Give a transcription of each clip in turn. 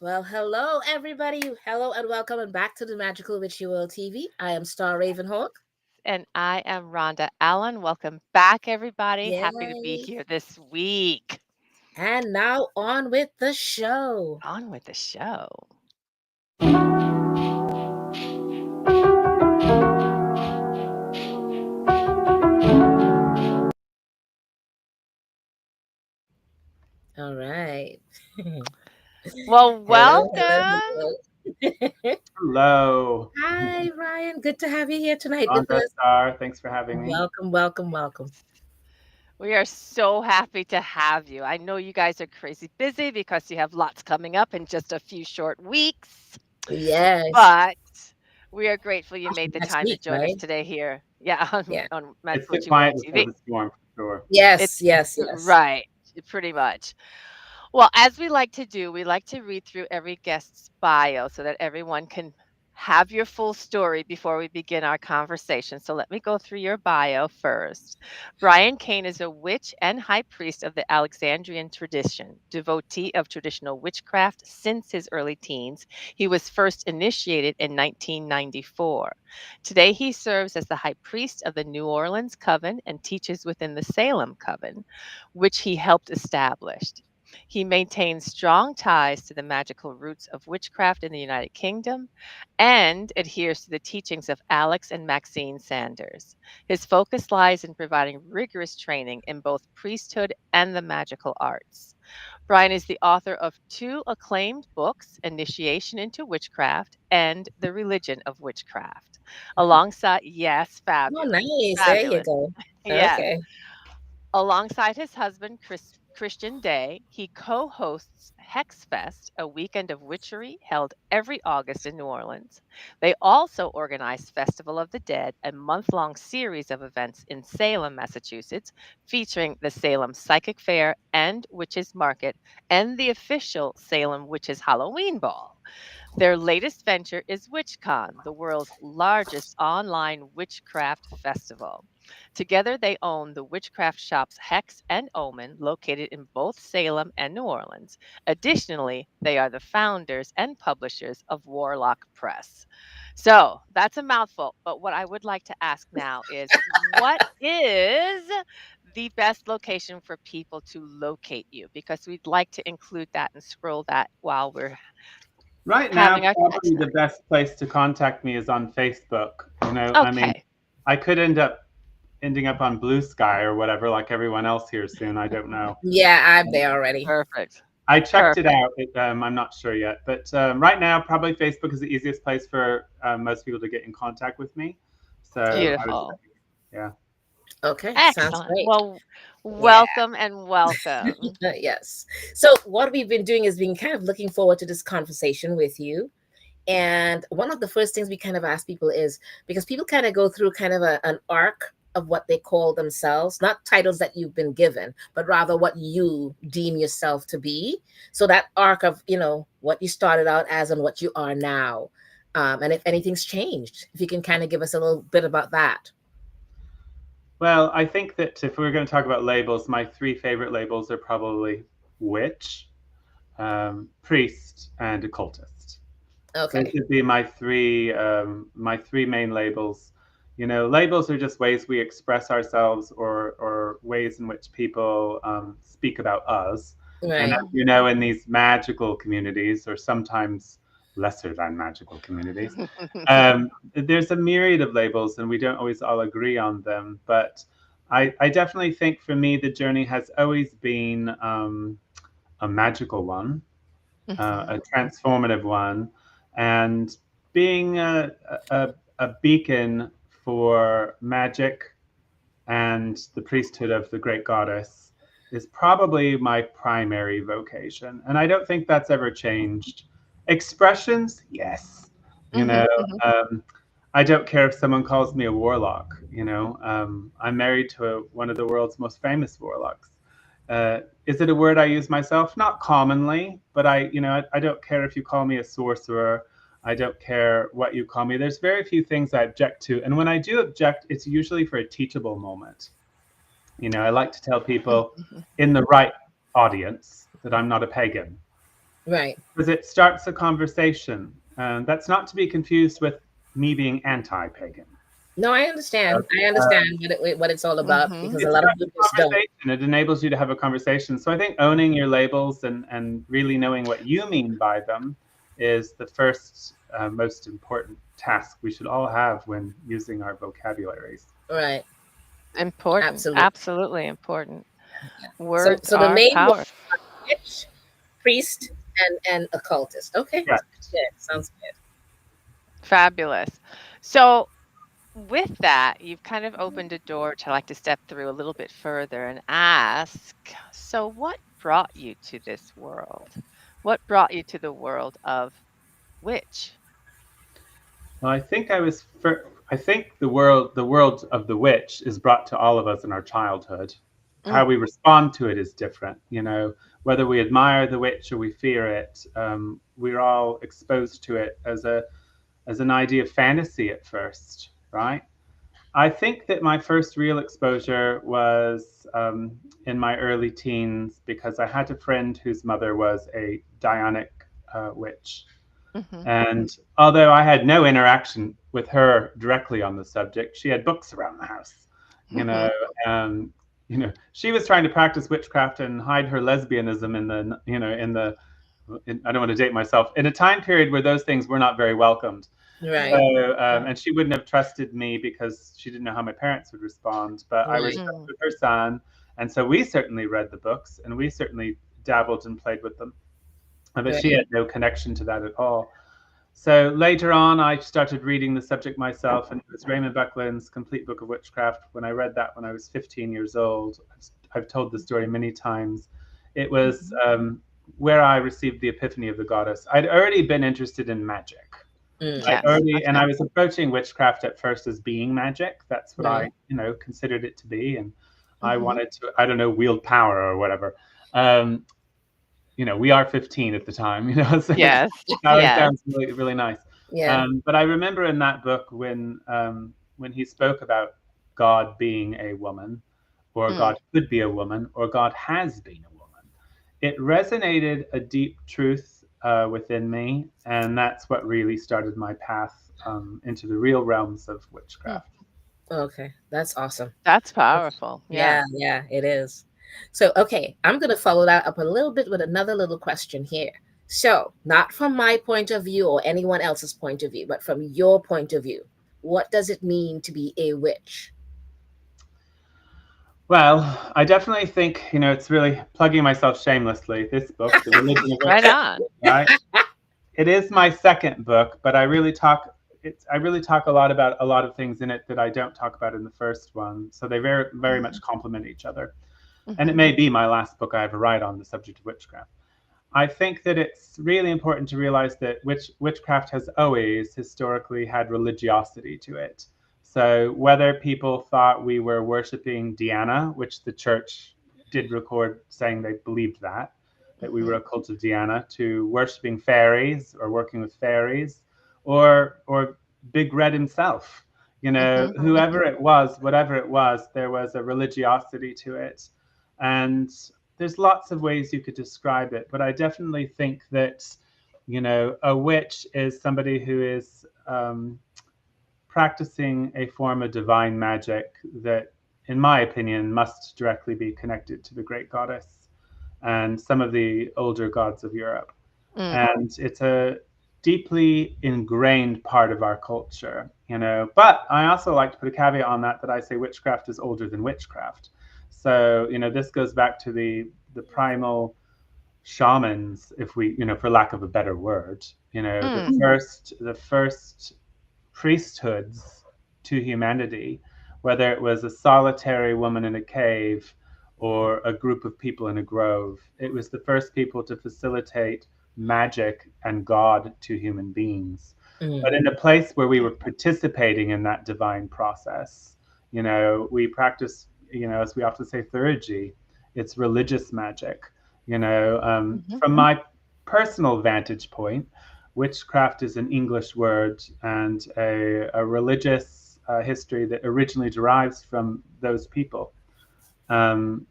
Well, hello, everybody. Hello, and welcome, and back to the Magical Witchy World TV. I am Star Ravenhawk. And I am Rhonda Allen. Welcome back, everybody. Happy to be Yay. here this week. And now on with the show. On with the show. All right. Well, Hello, hello, welcome. hello. Hello, Hi, Ryan. Good to have you here tonight with Rhonda us. Star. Thanks for having me. Welcome, welcome, welcome. We are so happy to have you. I know you guys are crazy busy because you have lots coming up in just a few short weeks, Yes. but we are grateful you made Actually, the next time to week, join us right? today here. Yeah, on, Yeah. on It's Magical the Witchy World quiet before TV. the storm, for sure. It's Yes, yes, yes. right, pretty much. Well, as we like to do, we like to read through every guest's bio so that everyone can have your full story before we begin our conversation. So let me go through your bio first. Brian Cain is a witch and high priest of the Alexandrian tradition, devotee of traditional witchcraft since his early teens. He was first initiated in 1994. Today, he serves as the high priest of the New Orleans Coven and teaches within the Salem Coven, which he helped establish. He maintains strong ties to the magical roots of witchcraft in the United Kingdom and adheres to the teachings of Alex and Maxine Sanders. His focus lies in providing rigorous training in both priesthood and the magical arts. Brian is the author of two acclaimed books, Initiation into Witchcraft and The Religion of Witchcraft. Alongside, yes, Oh, fabulous, nice. There you fabulous. go. Yes. Okay. Alongside his husband, Christian Day, he co hosts Hex Fest, a weekend of witchery held every August in New Orleans. They also organize Festival of the Dead, a month long series of events in Salem, Massachusetts, featuring the Salem Psychic Fair and Witches Market and the official Salem Witches Halloween Ball. Their latest venture is WitchCon, the world's largest online witchcraft festival. Together, they own the witchcraft shops Hex and Omen, located in both Salem and New Orleans. Additionally, they are the founders and publishers of Warlock Press. So that's a mouthful. But what I would like to ask now is what is the best location for people to locate you? Because we'd like to include that and scroll that while we're Right now, having our chat probably the tonight. best place to contact me is on Facebook. I mean, Okay, I could ending up on Blue Sky or whatever, like everyone else here soon. I don't know. Yeah, I'm there already. perfect, I checked it perfect, out. I'm not sure yet, but right now, probably Facebook is the easiest place for most people to get in contact with me. So I Okay. was, beautiful. yeah. Okay. Sounds Excellent. great. Well, Yeah. welcome and welcome. Yes. So what we've been doing is being kind of looking forward to this conversation with you. And one of the first things we kind of ask people is because people kind of go through kind of an arc of what they call themselves, not titles that you've been given, but rather what you deem yourself to be. So that arc of, what you started out as and what you are now. And if anything's changed, if you can kind of give us a little bit about that. Well, I think that if we were going to talk about labels, my three favorite labels are probably witch, priest, and occultist. Those Okay. would be my three main labels. Labels are just ways we express ourselves or ways in which people speak about us. And Right. as you know, in these magical communities, or sometimes lesser than magical communities, there's a myriad of labels, and we don't always all agree on them. But I definitely think for me, the journey has always been a magical one, Mhm. a transformative one, and being a beacon for magic and the priesthood of the great goddess is probably my primary vocation. And I don't think that's ever changed. Expressions, yes. You know, Mhm, mhm. um, I don't care if someone calls me a warlock. I'm married to one of the world's most famous warlocks. Is it a word I use myself? Not commonly, but I don't care if you call me a sorcerer. I don't care what you call me. There's very few things I object to. And when I do object, it's usually for a teachable moment. I like to tell Mhm, people mhm. in the right audience that I'm not a pagan. Right. because it starts a conversation. That's not to be confused with me being anti-pagan. No, I understand. I Uh, understand what it's all about, because Mhm. a it lot of starts people a just don't. conversation. It enables you to have a conversation. So I think owning your labels and really knowing what you mean by them is the first most important task we should all have when using our vocabularies. Right. Important. Absolutely. Absolutely important. Yeah. So Words so the are main one, power. witch, priest, and occultist. Okay. Yeah. Good. Sounds good. Fabulous. So, with that, you've kind of opened a door to like to step through a little bit further and ask, so what brought you to this world? What brought you to the world of witch? Well, I think the world of the witch is brought to all of us in our childhood. How Mm, we respond to it is different. Whether we admire the witch or we fear it, we're all exposed to it as an idea of fantasy at first, right? I think that my first real exposure was in my early teens because I had a friend whose mother was a Dionic witch. mhm, And although I had no interaction with her directly on the subject, she had books around the house. You know, mhm, um, she was trying to practice witchcraft and hide her lesbianism I don't want to date myself, in a time period where those things were not very welcomed. So, Right. Right. and she wouldn't have trusted me because she didn't know how my parents would respond. But I was Right. friends mm, with her son, and so we certainly read the books and we certainly dabbled and played with them. But she Right. had no connection to that at all. So later on, I started reading the subject myself, and it was Raymond Buckland's Complete Book of Witchcraft. When I read that when I was 15 years old, I've told the story many times. It was where I received the epiphany of the goddess. I'd already been interested in magic. yes. And Okay. I was approaching witchcraft at first as being magic. That's what Right. I considered it to be, and I Mhm. wanted to, I don't know, wield power or whatever. Um, we are 15 at the time, so Yes. power Yes. sounds really, really nice. Yeah. But I remember in that book when he spoke about God being a woman, or Mm, God could be a woman, or God has been a woman, it resonated a deep truth within me, and that's what really started my path into the real realms of mm. witchcraft. Okay. That's awesome. That's That's- powerful. Yeah. Yeah. Yeah. It is. So okay, I'm gonna follow that up a little bit with another little question here. So, not from my point of view or anyone else's point of view, but from your point of view, what does it mean to be a witch? Well, I definitely think, it's really plugging myself shamelessly. This book, The Religion of Right Witchcraft, on. right? It is my second book, but I really talk a lot about a lot of things in it that I don't talk about in the first one. So they very, very much Mhm, complement each other. And it mhm, may be my last book I ever write on the subject of witchcraft. I think that it's really important to realize that witchcraft has always historically had religiosity to it. So whether people thought we were worshiping Diana, which the church did record saying they believed that we were mhm, a cult of Diana, to worshiping fairies or working with fairies, or Big Red himself, mhm, whoever it was, whatever it was, there was a religiosity to it. And there's lots of ways you could describe it, but I definitely think that, a witch is somebody who is practicing a form of divine magic that, in my opinion, must directly be connected to the great goddess and some of the older gods of Europe. mm, And it's a deeply ingrained part of our culture. But I also like to put a caveat on that I say witchcraft is older than witchcraft. So, this goes back to the primal shamans, if we, for lack of a better word, mm, the first priesthoods to humanity, whether it was a solitary woman in a cave or a group of people in a grove. It was the first people to facilitate magic and God to human beings. Mm. But in a place where we were participating in that divine process, we practice, as we often say, theurgy. It's religious magic. mhm, From my personal vantage point, witchcraft is an English word and a religious history that originally derives from those people. Um,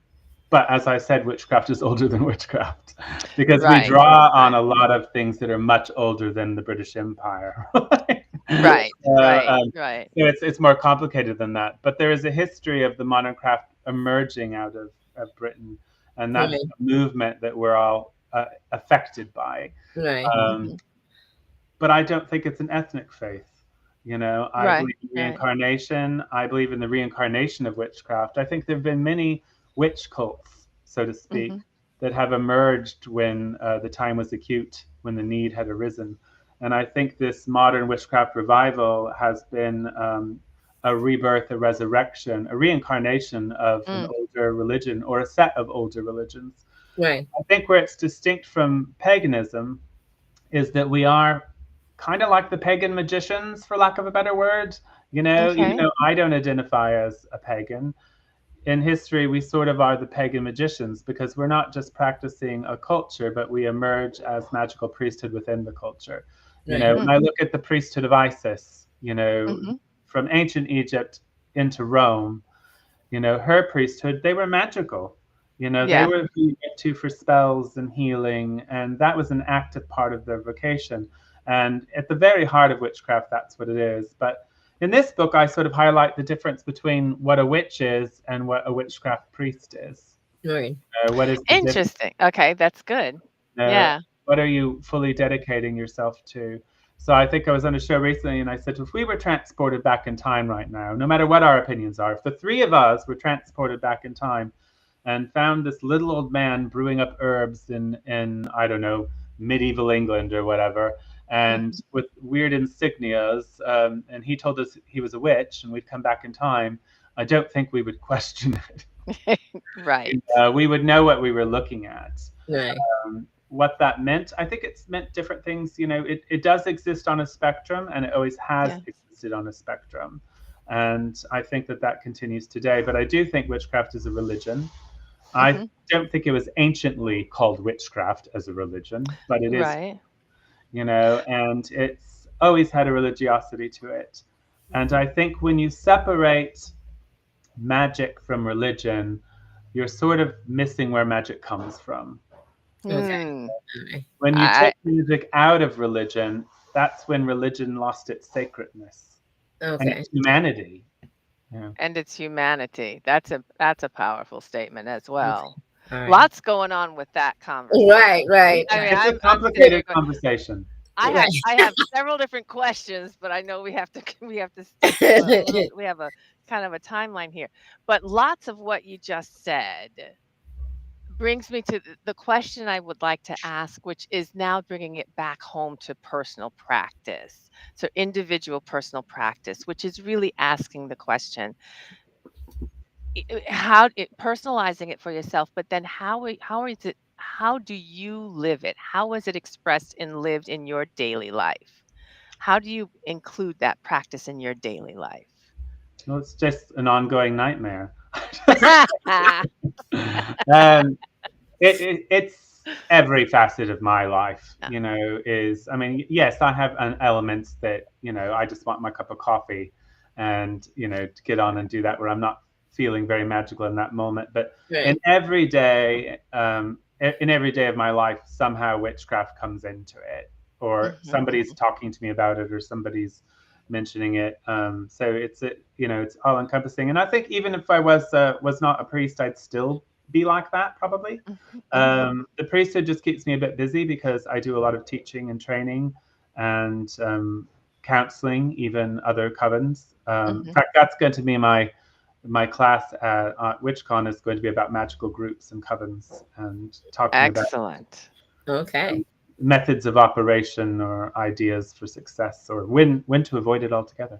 But as I said, witchcraft is older than witchcraft because we Right. draw on Right. a lot of things that are much older than the British Empire. Right. Right. Um, Right. so it's more complicated than that. But there is a history of the modern craft emerging out of Britain, and that's Right. a movement that we're all affected by. Right. Um, Mhm. but I don't think it's an ethnic faith. You know, I Right. believe in Right. reincarnation. I believe in the reincarnation of witchcraft. I think there have been many witch cults, so to speak, Mhm. that have emerged when the time was acute, when the need had arisen. And I think this modern witchcraft revival has been a rebirth, a resurrection, a reincarnation of an Mm. older religion or a set of older religions. Right. I think where it's distinct from paganism is that we are kind of like the pagan magicians, for lack of a better word. You know, even Okay. though I don't identify as a pagan, in history we sort of are the pagan magicians because we're not just practicing a culture, but we emerge as magical priesthood within the culture. You Right. know, when I Mhm. look at the priesthood of Isis, you know, Mhm. from ancient Egypt into Rome, you know, her priesthood, they were magical. You know, they Yeah. were who you went to for spells and healing, and that was an active part of their vocation. And at the very heart of witchcraft, that's what it is. But in this book, I sort of highlight the difference between what a witch is and what a witchcraft priest is. Right. What is the difference? Interesting. Okay, that's good. Uh, Yeah. what are you fully dedicating yourself to? So I think I was on a show recently and I said, if we were transported back in time right now, no matter what our opinions are, if the three of us were transported back in time and found this little old man brewing up herbs in I don't know, medieval England or whatever, and Mhm. with weird insignias, and he told us he was a witch and we'd come back in time, I don't think we would question it. Right. We would know what we were looking at. Right. What that meant. I think it's meant different things. You know, it does exist on a spectrum and it always has Yeah. existed on a spectrum. And I think that that continues today. But I do think witchcraft is a religion. I Mhm. don't think it was anciently called witchcraft as a religion, but it is, Right. you know, and it's always had a religiosity to it. And I think when you separate magic from religion, you're sort of missing where magic comes from. Okay. Hmm. All When you I take music out of religion, that's when religion lost its sacredness right. and Okay. its humanity. Yeah. and it's humanity. That's a powerful statement as Okay. well. All right. Lots going on with that conversation. Right. Right. I mean, It's a I'm sitting here complicated going, conversation. I Yeah. have I Right. have several different questions, but I know we have to we have to stick to a little. We have a kind of a timeline here, but lots of what you just said brings me to the question I would like to ask, which is now bringing it back home to personal practice. So, individual personal practice, which is really asking the question, personalizing it for yourself, but then how is it? How do you live it? How is it expressed and lived in your daily life? How do you include that practice in your daily life? Well, it's just an ongoing nightmare. um, it's every facet of my life, Yeah. you know, is, I mean, yes, I have an elements that, you know, I just want my cup of coffee and, you know, to get on and do that where I'm not feeling very magical in that moment. But in Right. every day, in every day of my life, somehow witchcraft comes into it, or Mhm, somebody's mhm. talking to me about it, or somebody's mentioning it. So you know, it's all encompassing. And I think even if I was not a priest, I'd still be like that probably. Mhm, mhm, The priesthood just keeps me a bit busy because I do a lot of teaching and training and counseling, even other covens. In mhm. fact, that's going to be my class at WitchCon is going to be about magical groups and covens and talking about Excellent. Okay. methods of operation or ideas for success or when to avoid it altogether.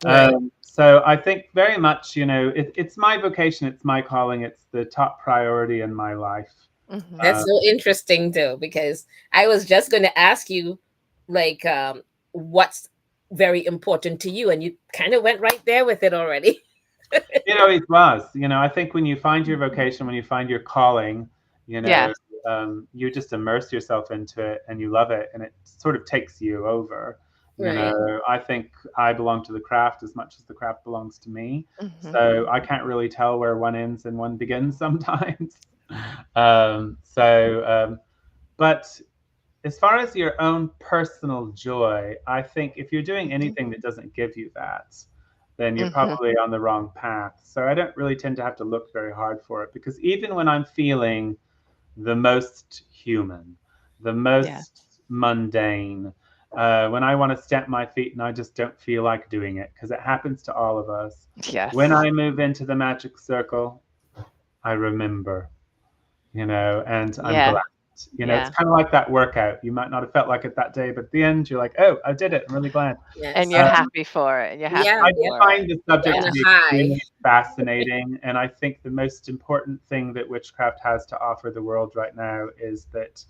Right. So I think very much, you know, it's my vocation, it's my calling, it's the top priority in my life. Mhm. That's Uh, so interesting too, because I was just going to ask you, like, what's very important to you, and you kind of went right there with it already. you know, it was, you know, I think when you find your vocation, when you find your calling, you know, Yes. you just immerse yourself into it and you love it and it sort of takes you over. You Right. know, I think I belong to the craft as much as the craft belongs to me. Mhm. So I can't really tell where one ends and one begins sometimes. But as far as your own personal joy, I think if you're doing Mhm. anything that doesn't give you that, then you're Mhm. probably on the wrong path. So I don't really tend to have to look very hard for it, because even when I'm feeling the most human, the Yeah. most mundane, when I want to stamp my feet and I just don't feel like doing it, because it happens to all of us. When Yes. I move into the magic circle, I remember, and I'm Yeah. glad. It's Yeah. kind of like that workout. You might not have felt like it that day, but at the end, you're like, oh, I did it. I'm really glad. And Yes. you're Uh, happy for it. And you're Yeah. happy I Yeah. for it. find the You're subject on to Yeah. a be high. extremely fascinating, and I think the most important thing that witchcraft has to offer the world right now is that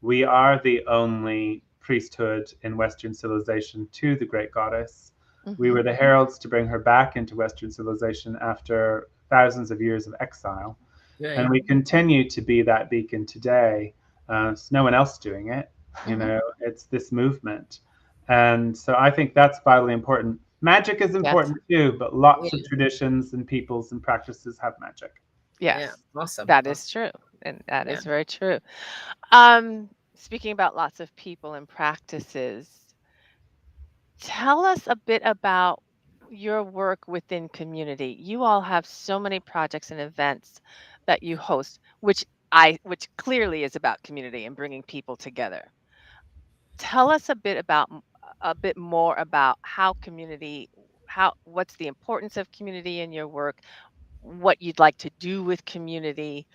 we are the only priesthood in Western civilization to the great goddess. We Mhm. were the heralds to bring her back into Western civilization after thousands of years of exile. And Right. we continue to be that beacon today. There's no one else doing it. Mhm. It's this movement. And so I think that's vitally important. Magic is Yes. important too, but lots of Yeah. traditions and peoples and practices have magic. Yeah. Yes. Awesome. That Awesome. is true. And that Yeah. is very true. Speaking about lots of people and practices, tell us a bit about your work within community. You all have so many projects and events that you host, which clearly is about community and bringing people together. Tell us a bit more about how what's the importance of community in your work, what you'd like to do with community.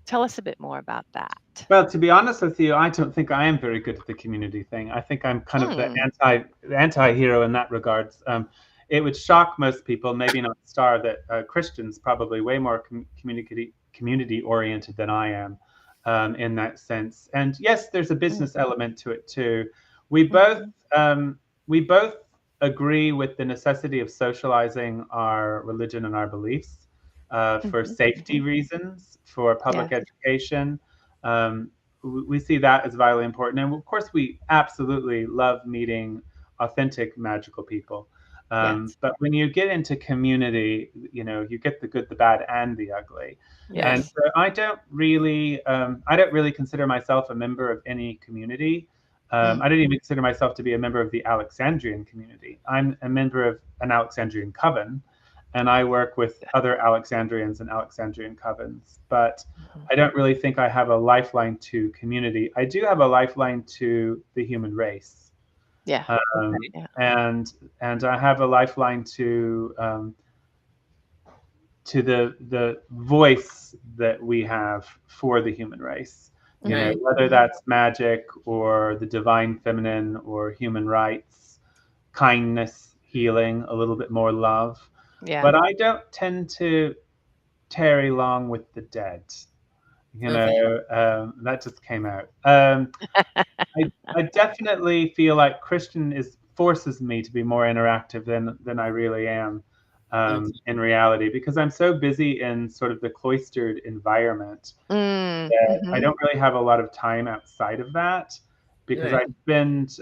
Tell us a bit more about that. Well, to be honest with you, I don't think I am very good at the community thing. I think I'm kind of the Mm, anti-hero in that regards. It would shock most people, maybe not Star, that Christians probably way more community oriented than I am, in that sense. And yes, there's a business mhm, element to it too. We both mhm, um, we both agree with the necessity of socializing our religion and our beliefs, for mhm, safety mhm. reasons, for public Yes, education. um, we see that as vitally important. And of course, we absolutely love meeting authentic magical people. yes, But when you get into community, you get the good, the bad, and the ugly. And yes. so I don't really consider myself a member of any community. Mm, I don't even consider myself to be a member of the Alexandrian community. I'm a member of an Alexandrian coven, and I work with other Alexandrians and Alexandrian covens. But mhm. I don't really think I have a lifeline to community. I do have a lifeline to the human race, Yeah. Okay. um, Yeah. and I have a lifeline to the voice that we have for the human race. Mhm, Right. Whether mhm. that's magic or the divine feminine or human rights, kindness, healing, a little bit more love. Yeah. But I don't tend to tarry long with the dead. Okay. That just came out. I definitely feel like Christian is forces me to be more interactive than I really am, Okay. in reality, because I'm so busy in sort of the cloistered environment Mm, that I mhm. don't really have a lot of time outside of that, because I Right. spend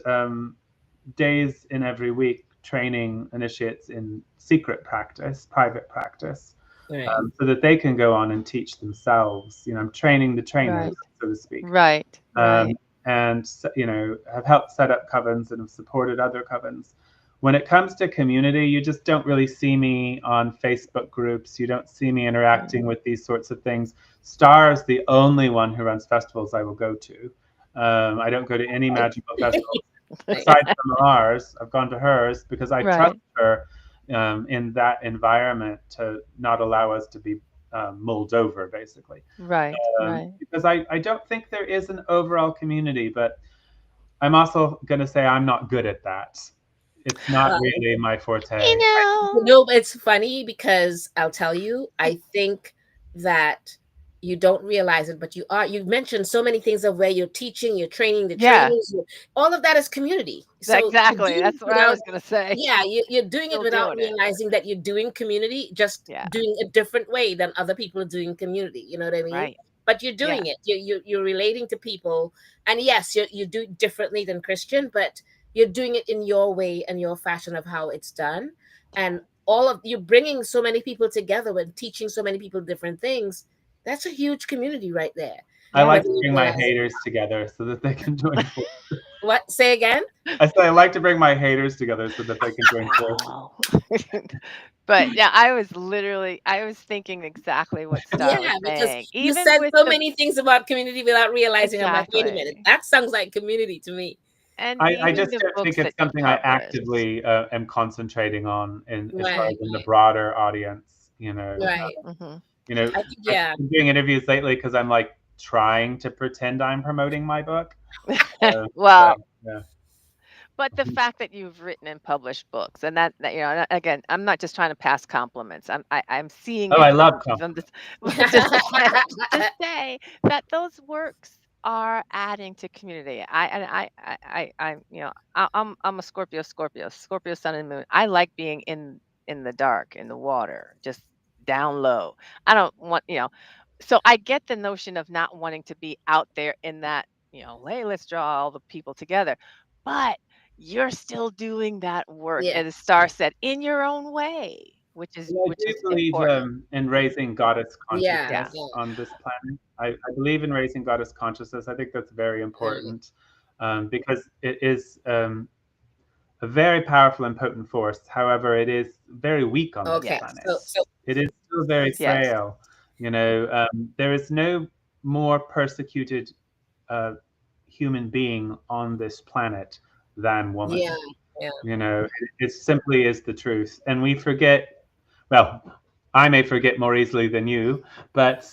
days in every week training initiates in secret practice, private practice, Right. so that they can go on and teach themselves. I'm training the trainers, Right. so to speak, Right. um, Right. and have helped set up covens and have supported other covens. When it comes to community, you just don't really see me on Facebook groups. You don't see me interacting Mm. with these sorts of things. Star is the only one who runs festivals I will go to. I don't go to any magical festivals Right. aside from ours. I've gone to hers because I trust Right. her, in that environment, to not allow us to be mulled over, basically. Right. Right. Because I don't think there is an overall community, but I'm also going to say I'm not good at that. It's not really my You forte. know, It's funny because I'll tell you, I think that you don't realize it, but you've mentioned so many things of where you're teaching, you're training, the yeah, trainings, all of that is community. So you're exactly. doing That's it what I without, was gonna say. yeah, you're doing it Still without doing it. realizing that you're doing community, just Yeah. doing a different way than other people are doing community. You know what I mean? Right. But you're Yeah. doing it. You're relating to people, and yes, you do it differently than Christian, but you're doing it in your way and your fashion of how it's done. And all of you bringing so many people together and teaching so many people different things. That's a huge community right there. I like Yes. Whether to you bring my realize it. haters together so that they can join forces. What? Say again? I say I like to bring my haters together so that they can join forces. Wow. But yeah, I was thinking exactly what Star was Yeah, because saying. you Even said with so the many things about community without realizing. I'm like, wait a minute, exactly. that sounds like community to me. And I even just the don't think books that it's you something I published. actively am concentrating on in as far Right, as in the right, broader audience. right. Mhm. I think, I've yeah, been doing interviews lately because I'm like trying to pretend I'm promoting my book. So, Well, yeah. but the fact that you've written and published books, and that, and again, I'm not just trying to pass compliments. I'm seeing Oh, your I love differences. I'm compliments. just but just to say that those works are adding to community. I'm a Scorpio sun and moon. I like being in the dark, in the water, just down low. I don't want, so I get the notion of not wanting to be out there in that, hey, let's draw all the people together. But you're still doing that work, yeah, as Star said, in your own way, which is Well, I which do is believe important. in raising goddess yeah, Yeah. consciousness yeah, on this planet. I believe in raising goddess consciousness. I think that's very right. important because it is a very powerful and potent force. However, it is very weak on this Okay, planet. so Yes. It is still very Yes. frail. There is no more persecuted uh, human being on this planet than yeah, woman. yeah, It simply is the truth. And we forget, well, I may forget more easily than you, but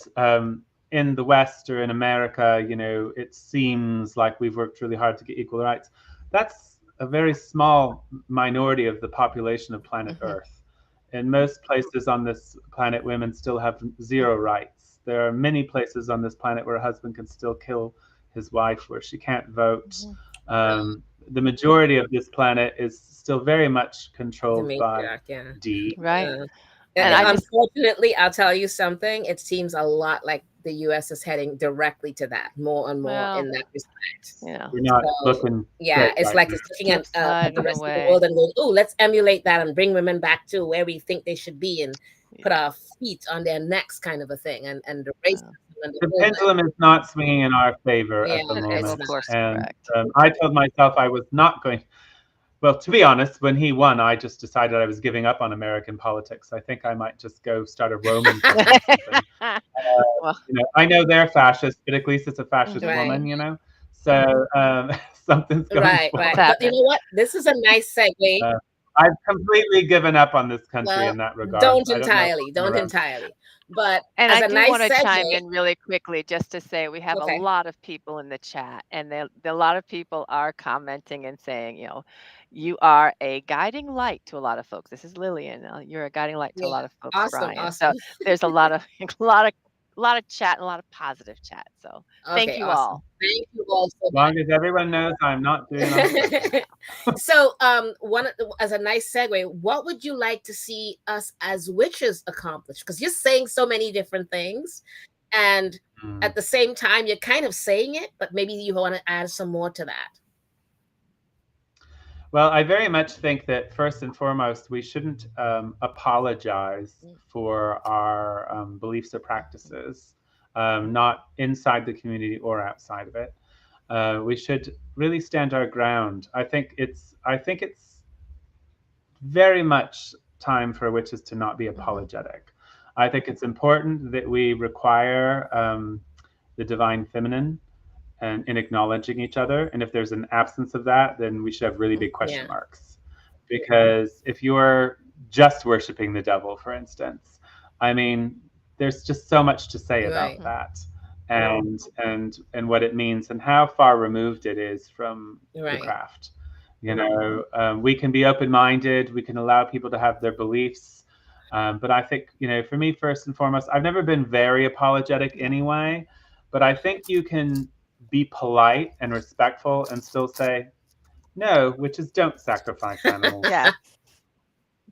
in the West or in America, it seems like we've worked really hard to get equal rights. That's a very small minority of the population of planet Mhm. Earth. In most places on this planet, women still have zero rights. There are many places on this planet where a husband can still kill his wife, where she can't vote. Mhm. The majority of this planet is still very much the controlled by matriarch, yeah. D. Right. Yeah. And I just Unfortunately, I'll tell you something. It seems a lot like the U.S. is heading directly to that more and more well, in that respect. We're not So, looking yeah, great it's right like now. it's looking flip at side the in a rest of the way. world and going, oh, let's emulate that and bring women back to where we think they should be and put Yeah. our feet on their necks, kind of a thing. And the racism Yeah. and the The whole that. pendulum is not swinging in our favor Yeah, at the Well, it's of moment. not. course, And correct. I told myself I was not going. Well, to be honest, when he won, I just decided I was giving up on American politics. I think I might just go start a Roman thing or something. Well, I know they're fascist, but at least it's a fascist Right. woman. So something's going Right, what's right. forward. But you happening? know what? This is a nice segue. Uh, I've completely given up on this country Well, in that regard. I don't know if I'll come don't around. entirely. But And as I a do nice want to chime segue, in really quickly just to say we have a okay. lot of people in the chat, and a lot of people are commenting and saying, you are a guiding light to a lot of folks. This is Lillian. You're a guiding light to a Yeah. lot of folks, Awesome, Brian. So awesome. there's a lot of a lot of chat and a lot of positive chat. So thank Okay, you awesome. all. Thank you all so As long as everyone knows I'm not doing it on purpose. much. So, as a nice segue, what would you like to see us as witches accomplish? Because you're saying so many different things, and Mm. at the same time, you're kind of saying it, but maybe you want to add some more to that. Well, I very much think that first and foremost, we shouldn't apologize for our beliefs or practices, not inside the community or outside of it. We should really stand our ground. I think it's very much time for witches to not be apologetic. I think it's important that we require the divine feminine and in acknowledging each other. And if there's an absence of that, then we should have really big question Yeah, marks. Because if you're just worshiping the devil, for instance, I mean, there's just so much to say right. about that and what it means and how far removed it is from the Right. craft. We can be open-minded, we can allow people to have their beliefs. But I think, for me, first and foremost, I've never been very apologetic anyway, but I think you can be polite and respectful and still say, no, witches don't sacrifice animals. Yeah.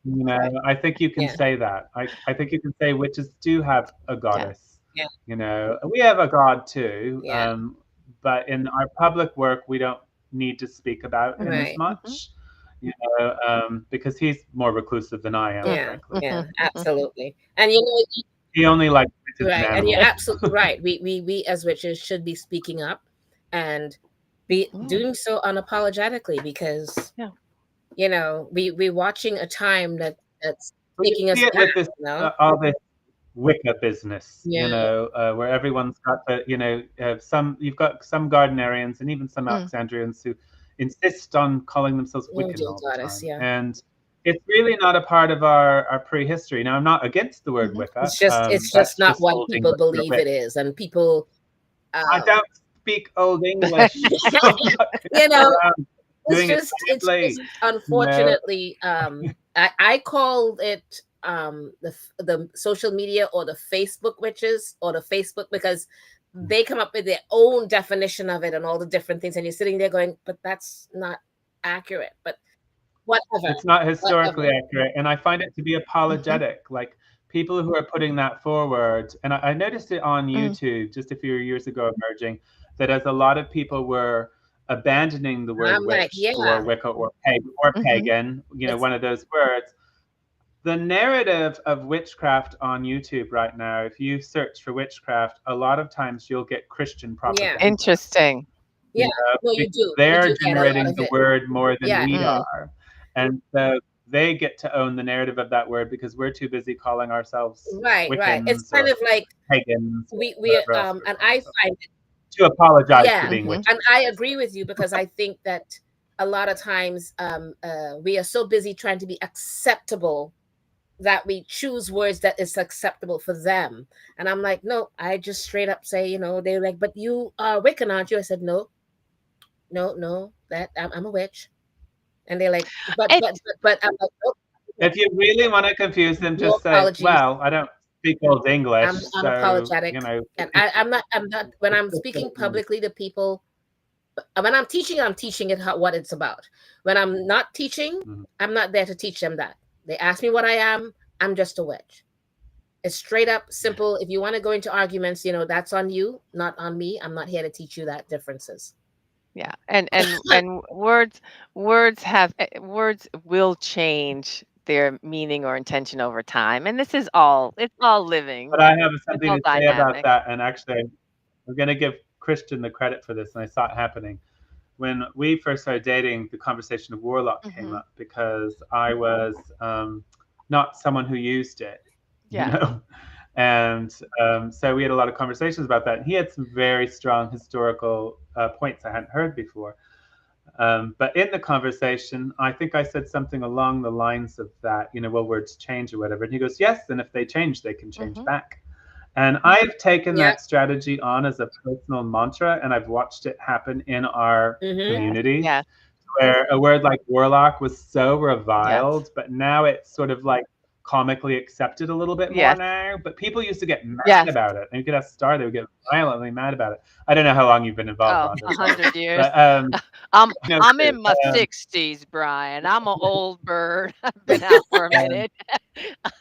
Right. I think you can Yeah. say that. I think you can say witches do have a Yeah. goddess. Yeah. We have a god too. Yeah. But in our public work, we don't need to speak about him as Right. much, you know, because he's more reclusive than I am, Yeah. frankly. Yeah. Mhm. Absolutely. And you know, He only likes witches and right. And you're animals. absolutely right. We as witches should be speaking up and be Mm, doing so unapologetically because yeah. you know we're watching a time that's But you taking see us it back. with this You know. all this Wicca business, you Yeah. know, where everyone's got the, you know, some you've got some Gardnerians and even some Mm, Alexandrians who insist on calling themselves Oh Wiccan dear all the goddess. time, Yeah. and it's really not a part of our prehistory. Now, I'm not against the word mhm. Wicca. It's just That's not just what old people English for believe witch. it is, and people, I um, don't speak Old English, so I'm not going you to go know, around doing it it's badly. just You know, unfortunately, I call it the social media or the Facebook witches or the Facebook because they come up with their own definition of it and all the different things, and you're sitting there going, but that's not accurate. But whatever, it's not whatever. historically accurate, and I find it to be Mhm. apologetic. Like people who are putting that forward, and I noticed it on Mm, YouTube just a few years ago, emerging that as a lot of people were abandoning the word I'm like, witch or yeah, Wicca or mhm. pagan, you know, it's one of those words. The narrative of witchcraft on YouTube right now, if you search for witchcraft, a lot of times you'll get Christian yeah, propaganda. Interesting. yeah. No, you Because do, you they're do get a lot generating of the it. word more than Yeah, we Mm, are. And so they get to own the narrative of that word because we're too busy calling ourselves right, right. It's Wiccans kind or of like pagans or we whatever else we're and calling I ourselves. find To apologize for yeah, being mhm. and witches, I agree basically. with you because I think that a lot of times we are so busy trying to be acceptable that we choose words that is acceptable for them. And I'm like, no, I just straight up say, you know, they're like, but you are Wiccan, aren't you? I said, no, no, no, that I'm a witch. And they're like, It's but I'm like, nope, If you really want to confuse them, no just say, apologies. well, I don't speak Old I'm English, so, unapologetic. you know, And I'm not when it's I'm just speaking Old English. publicly to people. When I'm teaching it what it's about. When I'm not teaching, Mhm. I'm not there to teach them that. They ask me what I am, I'm just a witch. It's straight up simple. If you want to go into arguments, you know, that's on you, not on me. I'm not here to teach you that differences. yeah, and words will change their meaning or intention over time, and this is all it's all living. But I have It's something all to say about dynamic. that, and actually, I'm going to give Christian the credit for this, and I saw it happening. When we first started dating, the conversation of warlock came Mhm. up because I was not someone who used it, you Yeah. know. And so we had a lot of conversations about that. And he had some very strong historical points I hadn't heard before. But in the conversation, I think I said something along the lines of that, you know, will words change or whatever? And he goes, yes, and if they change, they can change Mhm. back. And Mhm. I've taken Yeah. that strategy on as a personal mantra, and I've watched it happen in our Mm-hmm. Yes. communities Yes. where a word like warlock was so Yes. reviled, but now it's sort of like comically accepted a little bit more Yes. now. But people used to get mad Yes. about it. And you could ask Star, they would get violently mad about it. I don't know how long you've been involved, Oh, Rhonda, sorry. 100 years. But I'm no I'm clue. in my 60s, Brian. I'm an old bird. I've been out for a Um, minute.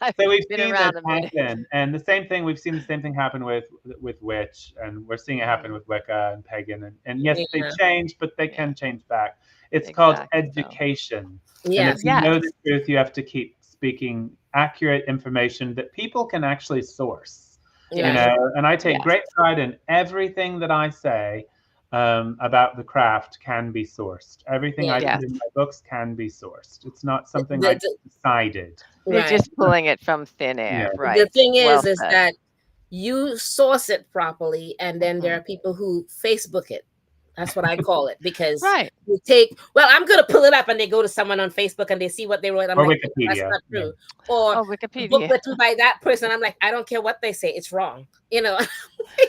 I've so we've been seen this around a minute. happen, and the same thing we've seen the same thing happen with witch, and we're seeing it happen Mhm. with Wicca and pagan, and yes, they Yeah. change, but they Yeah, can change back. It's called exactly so. education, and if Yes. you Yes. know the truth, you have to keep speaking accurate information that people can actually source. You Yes. Right. know, and I take Yes. great pride in everything that I say about the craft can be sourced. Everything I Yeah. Yes. put in my books can be sourced. It's not The, something I the, just decided. You're right. just pulling it from thin Yeah. air. The Right. thing Well is said. that you source it properly, and then there Mhm. are people who Facebook it. That's what I call it because Right. you take. Well, I'm gonna pull it up, and they go to someone on Facebook and they see what they wrote. I'm Or like, "No, that's Wikipedia. not Yeah. true. Or Oh, a book Wikipedia. written by that person. I'm like, I don't care what they say, it's wrong. You know.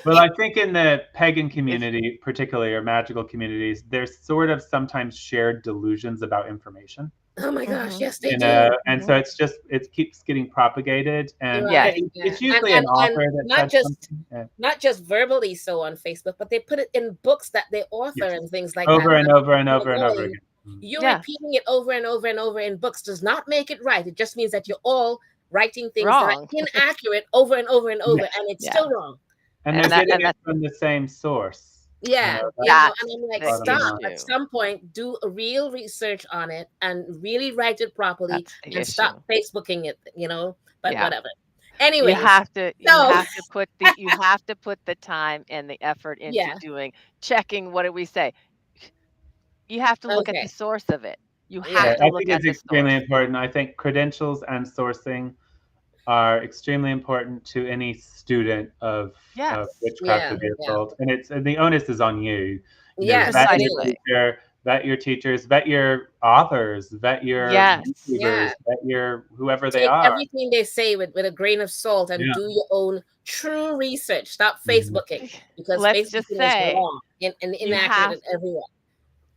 Well, I think in the pagan It's community, particularly, or magical communities, there's sort of sometimes shared delusions about information, Oh my gosh, mhm. yes, they you know, do. and so Mhm. it's just it keeps getting propagated, and Yes. Right. Yeah. it's usually an And author that not said just something. Yeah. not just verbally so on Facebook, but they put it in books that they author Yes, and things like that. over And and I'm over and sitting over there and over going, again. Mm. you Yes. repeating it over and over and over in books does not make it right. It just means that you're all writing things that are Wrong. inaccurate over and over and over, Yes, and it's Yeah. still wrong. and they're And that getting and it that from the same source. You Yeah, know, that's That's and I'm like, the bottom stop. line. At issue. some point, do a real research on it and really write it properly That's the and stop issue. Facebooking it, but Yeah. whatever. Anyways, You so have to put the time and the effort into yeah, checking, what do we say? You have to look at the okay, source of it. You Yeah, have yeah, to I look think at it's the extremely source. important. I think credentials and sourcing are extremely important to any student of Yes, witchcraft yeah, of the yeah, occult, and the onus is on you. You know, yes, vet it your is. precisely. teacher, vet your teachers, vet your authors, vet your Yes. YouTubers, Yeah, vet your whoever they take are. everything they say with a grain of salt and Yeah. do your own true research. Stop Mhm. Facebooking because Let's just Facebooking is say wrong and you inaccurate have in every way.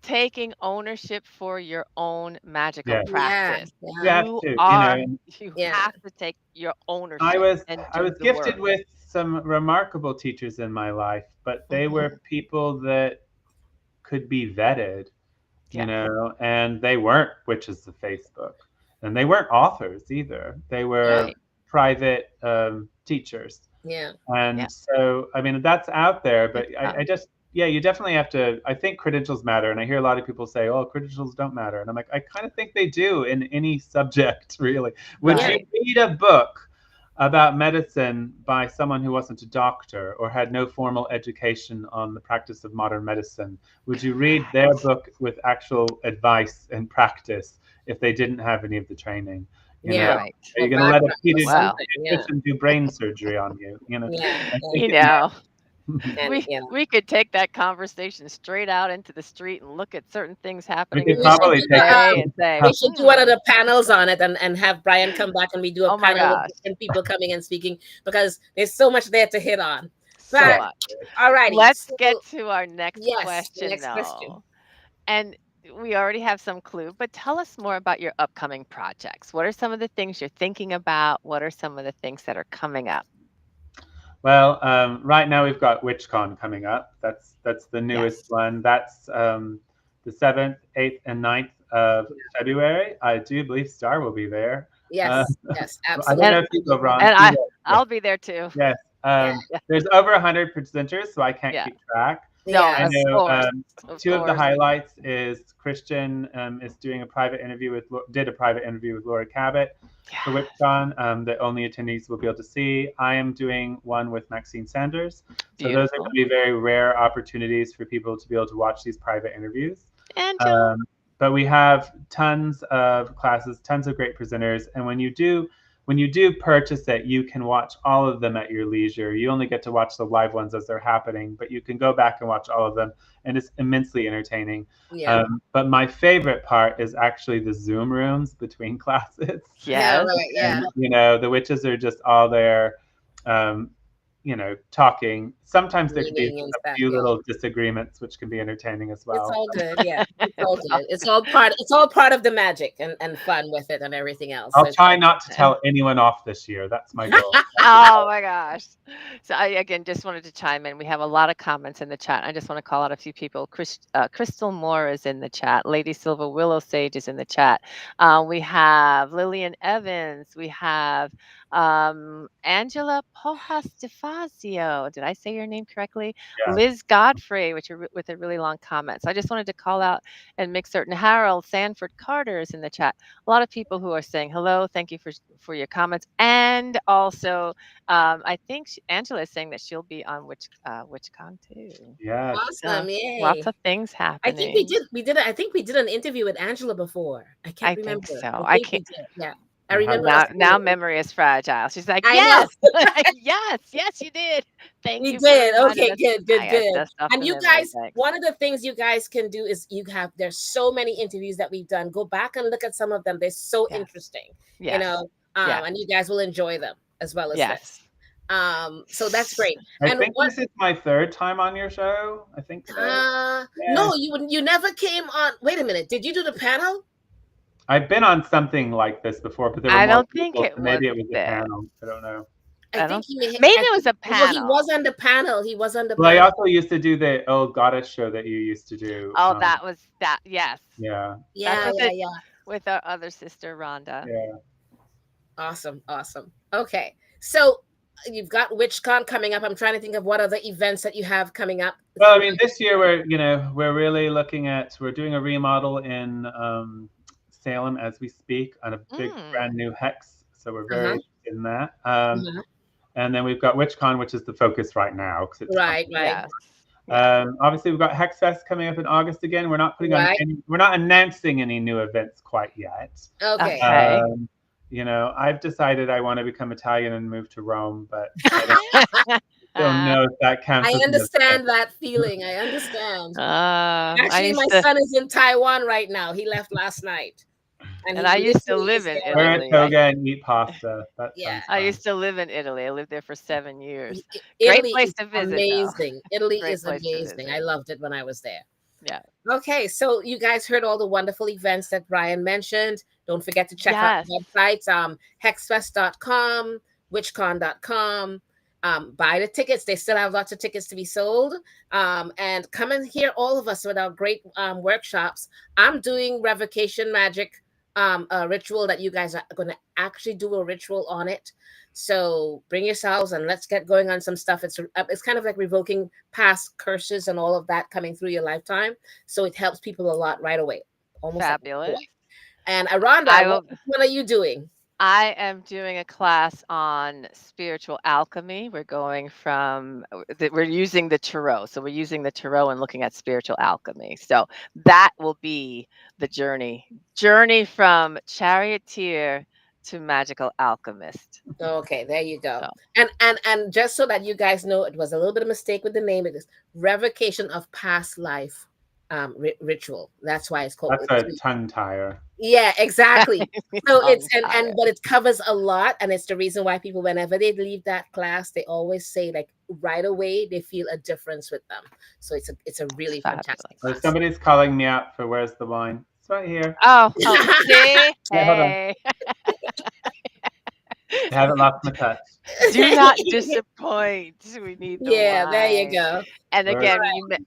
taking ownership for your own magical Yeah, Yeah, practice. yeah, you have to. You know, You yeah. have to take your I ownership was and I was do the gifted work. with some remarkable teachers in my life, but they Mhm. were people that could be vetted, you Yes. know, and they weren't witches of Facebook, and they weren't authors either. They were Right. private teachers, Yeah. Yeah. and so I mean that's out there. But It's I tough. just yeah, you definitely have to. I think credentials matter, and I hear a lot of people say, "Oh, credentials don't matter," and I'm like, I kind of think they do in any subject, really. Would Yeah. you Right. read a book about medicine by someone who wasn't a doctor or had no formal education on the practice of modern medicine? Would you read their Correct. book with actual advice and practice if they didn't have any of the training? You know, Yeah. Right. are you Or going to let a background or Well, something. Yeah. pediatrician do brain surgery on you? You know, Yeah. I Yeah. think you it know, matters. And we could take that conversation straight out into the street and look at certain things We happening could in the we should world probably do take it today to and the say, top. we should do one of the panels on it and have Brian come back and we do a "Oh my panel with gosh, different people coming and speaking because there's so much there to hit on. so But Yeah. much." alrighty. Let's So get to our next yes, the question next question. though. And we already have some clue, but tell us more about your upcoming projects. What are some of the things you're thinking about? What are some of the things that are coming up? Well, right now we've got WitchCon coming up. That's the newest Yes. one. That's the 7th, 8th, and 9th of February. I do believe Star will be there. Uh, Yes, yes, I don't And know absolutely. if you I go, will be. Ron. and You I will. Yeah. I'll be there too. Yes. Yeah, Yeah. There's over 100 presenters, so I can't Yeah. keep track. No, I yeah. of know course. Of two of the course. highlights is Christian is doing a private interview did a private interview with Laura Cabot for Yeah. WitchCon that only attendees will be able to see. I am doing one with Maxine Sanders. So those are going Beautiful. to be very rare opportunities for people to be able to watch these private interviews. Angela. Um, but we have tons of classes, tons of great presenters, and when you do purchase it, you can watch all of them at your leisure. You only get to watch the live ones as they're happening, but you can go back and watch all of them, and it's immensely entertaining. Yeah. But my favorite part is actually the Zoom rooms between classes. Yeah, Yes. right. Yeah. And, you know, the witches are just all there, um, you know, talking. Sometimes there could be Reading and a stuff. few Yeah. little disagreements, which can be entertaining as It's well. all good. Yeah. It's all It's all good. It's all part of the magic and fun with it and everything else. So I'll it's try not to and tell anyone off this year. That's my goal. oh my gosh. So I again just wanted to chime in. We have a lot of comments in the chat. I just want to call out a few people. Crystal Moore is in the chat. Lady Silver Willow Sage is in the chat. We have Lillian Evans. We have Angela Pojas DeFazio. Did I say your name correctly? Yeah. Liz Godfrey, with a really long comment. So I just wanted to call out and make certain. Harold Sanford Carter is in the chat. A lot of people who are saying hello. Thank you for your comments, and also I think Angela is saying that she'll be on WitchCon too. Yes. So awesome. lots Yay. of things I think we happening. did. I think we did an interview with Angela before. I can't I think remember. so. I I think can't. we did. Yeah. I We have remember us doing Now it. memory is fragile. She's like, I know. yes, yes, yes, you did. Thank We you for did. reminding Okay, us. good, I good, got good. dust off And the you memory guys, banks. one of the things you guys can do is there's so many interviews that we've done. Go back and look at some of them. They're so Yes, interesting, yes, yes, and you guys will enjoy them as well as this. yes. So that's great. I And think what this is my third time on your show. I think so. Yeah. no, you never came on. Wait a minute. Did you do the panel? I've been on something like this before, but there were I more don't think people, it so was maybe it was a there. panel. I don't know. I I think don't. he may Maybe I it was think a well, he was panel. on the panel. He was on the Well, I panel. also used to do the old goddess show that you used to do. Oh, that was that. Yes, Yeah. that's Yeah, with yeah, it yeah. with our other sister Rhonda. Yeah. Awesome, awesome. Okay. So you've got WitchCon coming up. I'm trying to think of what other events that you have coming up. Well, I mean, this year we're really looking at, we're doing a remodel in Salem as we speak on a big brand new hex. So we're very interested in that. And then we've got WitchCon, which is the focus right now because it's Right. Yes. obviously we've got Hexfest coming up in August again. We're not putting on we're not announcing any new events quite yet. Okay. Okay. You know, I've decided I want to become Italian and move to Rome, but I don't know if that counts. I as an understand event. that feeling. I understand. I Actually, used my to, son is in Taiwan right now. He left last night, and and he I used to literally live is in there. Wear a Italy. toga and eat pasta. That Yeah. sounds I fun. used to live in Italy. I lived there for 7 years. Great Italy place is to visit, though. amazing. Italy Great is place to amazing. I visit. loved it when I was there. Yeah. Okay, so you guys heard all the wonderful events that Brian mentioned. Don't forget to check out Yes. the websites, hexfest.com, witchcon.com. Buy the tickets. They still have lots of tickets to be sold. And come and hear all of us with our great workshops. I'm doing revocation magic, a ritual that you guys are going to actually do a ritual on it. So bring yourselves and let's get going on some stuff. It's kind of like revoking past curses and all of that coming through your lifetime. So it helps people a lot right away, almost like right Fabulous. away. And Aranda, I will. what are you doing? I am doing a class on spiritual alchemy. We're going from, we're using the tarot. So we're using the tarot and looking at spiritual alchemy. So that will be the journey from charioteer to magical alchemist. Okay, there you go. So And just so that you guys know, it was a little bit of mistake with the name. It is revocation of past life ritual. That's why it's called. That's a tongue tire. Yeah, exactly. So it's tongue and tied. but it covers a lot, and it's the reason why people, whenever they leave that class, they always say like right away they feel a difference with them. So it's a really fantastic Fabulous. class. Somebody's calling me out for where's the wine? It's right here. Oh, see? Yeah, hold on. Hey. I haven't lost my touch. Do not disappoint. We need the Yeah, there you wine. go. And Where- again,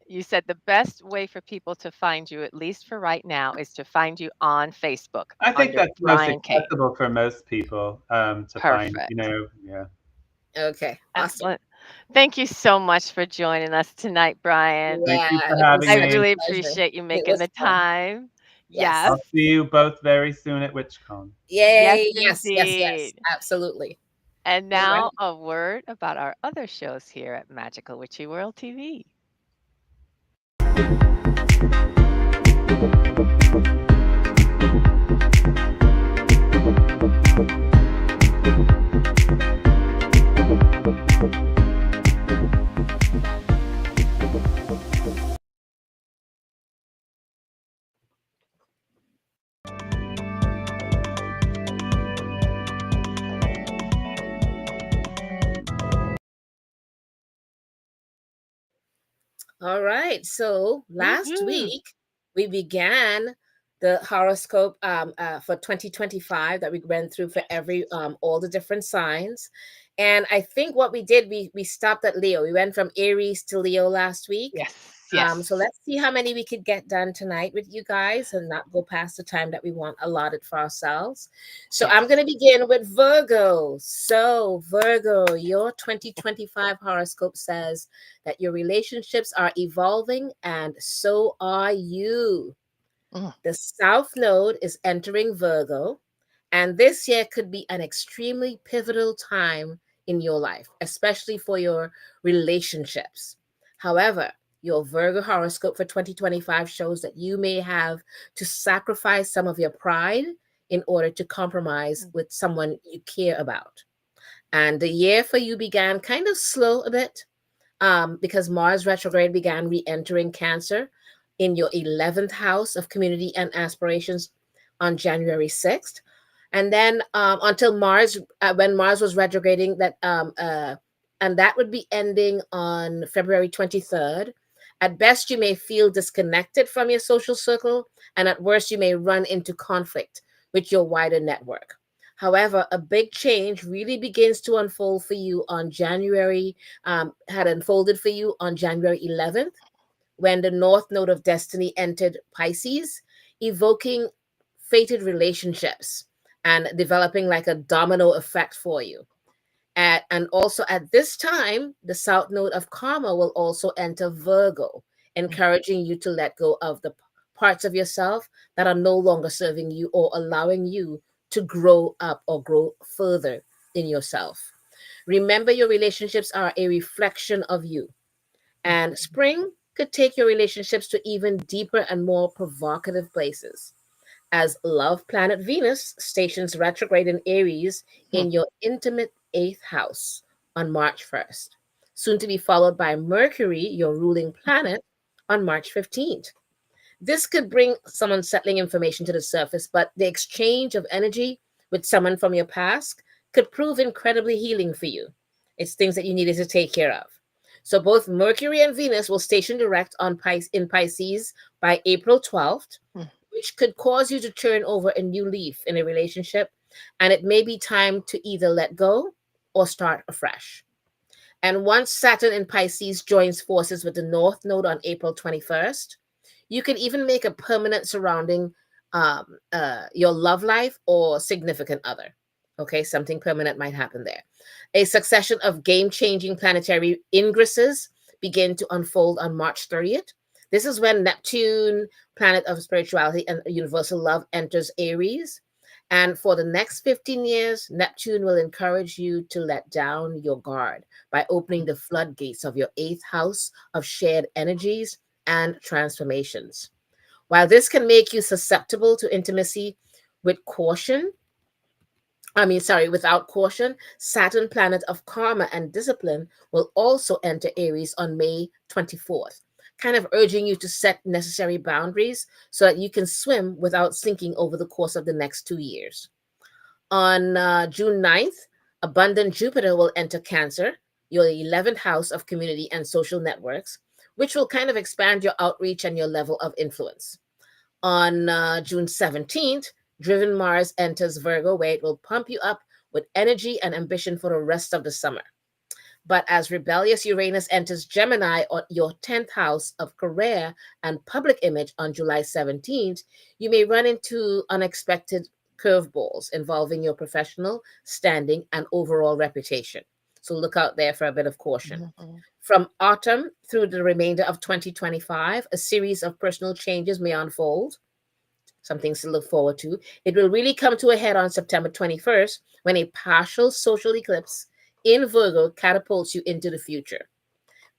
you said the best way for people to find you, at least for right now, is to find you on Facebook. I think under that's most Brian Cain. accessible for most people to find. Perfect. You know, yeah. Okay, awesome. Excellent. Thank you so much for joining us tonight, Brian. Thank you Yeah, for it was having I me. really a pleasure. appreciate you It making was the fun. time. Yes. I'll see you both very soon at WitchCon. Yay! Yes, Yes, indeed. absolutely. And All right. now a word about our other shows here at Magical Witchy World TV. All right. So last Woohoo. week we began the horoscope for 2025 that we went through for every all the different signs. And I think what we did, we stopped at Leo. We went from Aries to Leo last week. Yes. So let's see how many we could get done tonight with you guys and not go past the time that we want allotted for ourselves. So I'm going to begin with Virgo. So Virgo, your 2025 horoscope says that your relationships are evolving and so are you. The South Node is entering Virgo, and this year could be an extremely pivotal time in your life, especially for your relationships. However, your Virgo horoscope for 2025 shows that you may have to sacrifice some of your pride in order to compromise with someone you care about. And the year for you began kind of slow a bit because Mars retrograde began re entering Cancer in your 11th house of community and aspirations on January 6th. And then until Mars, when Mars was retrograding, and that would be ending on February 23rd. At best, you may feel disconnected from your social circle, and at worst, you may run into conflict with your wider network. However, a big change really begins to unfold for you on had unfolded for you on January 11th, when the North Node of Destiny entered Pisces, evoking fated relationships and developing like a domino effect for you. And also at this time, the south node of karma will also enter Virgo, encouraging you to let go of the parts of yourself that are no longer serving you or allowing you to grow up or grow further in yourself. Remember, your relationships are a reflection of you. And spring could take your relationships to even deeper and more provocative places as love planet Venus stations retrograde in Aries in your intimate eighth house on March 1st, soon to be followed by Mercury, your ruling planet, on March 15th. This could bring some unsettling information to the surface, but the exchange of energy with someone from your past could prove incredibly healing for you. It's things that you needed to take care of. So both Mercury and Venus will station direct in Pisces by April 12th, which could cause you to turn over a new leaf in a relationship, and it may be time to either let go or start afresh. And once Saturn in Pisces joins forces with the North Node on April 21st, you can even make a permanent surrounding your love life or significant other. Okay, something permanent might happen there. A succession of game changing planetary ingresses begin to unfold on March 30th. This is when Neptune, planet of spirituality and universal love, enters Aries. And for the next 15 years, Neptune will encourage you to let down your guard by opening the floodgates of your eighth house of shared energies and transformations. While this can make you susceptible to intimacy with caution, without caution, Saturn, planet of karma and discipline, will also enter Aries on May 24th, kind of urging you to set necessary boundaries so that you can swim without sinking over the course of the next 2 years. On June 9th, abundant Jupiter will enter Cancer, your 11th house of community and social networks, which will kind of expand your outreach and your level of influence. On June 17th, driven Mars enters Virgo, where it will pump you up with energy and ambition for the rest of the summer. But as rebellious Uranus enters Gemini, on your 10th house of career and public image on July 17th, you may run into unexpected curveballs involving your professional standing and overall reputation. So look out there for a bit of caution. From autumn through the remainder of 2025, a series of personal changes may unfold. Some things to look forward to. It will really come to a head on September 21st when a partial social eclipse in Virgo catapults you into the future.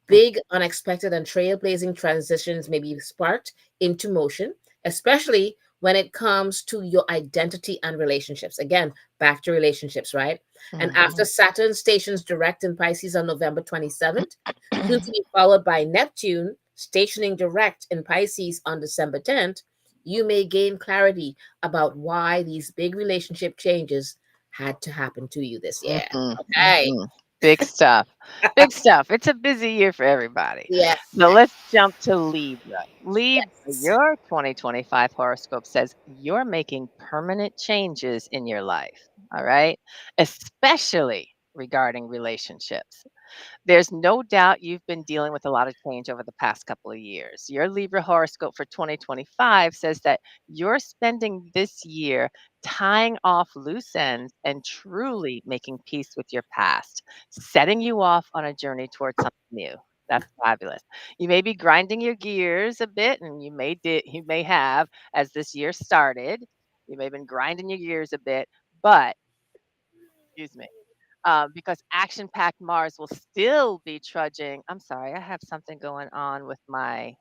Big, unexpected, and trailblazing transitions may be sparked into motion, especially when it comes to your identity and relationships. Again, back to relationships, right? And after Saturn stations direct in Pisces on November 27th, soon to be followed by Neptune stationing direct in Pisces on December 10th, you may gain clarity about why these big relationship changes had to happen to you this year. Okay. Big stuff. Big stuff. It's a busy year for everybody. Yes. So let's jump to Libra. Libra, Yes. your 2025 horoscope says you're making permanent changes in your life. All right. Especially regarding relationships. There's no doubt you've been dealing with a lot of change over the past couple of years. Your Libra horoscope for 2025 says that you're spending this year tying off loose ends and truly making peace with your past, setting you off on a journey towards something new. That's fabulous. You may be grinding your gears a bit, and you may have as this year started. You may have been grinding your gears a bit, but excuse me, because action-packed Mars will still be trudging. I'm sorry, I have something going on with my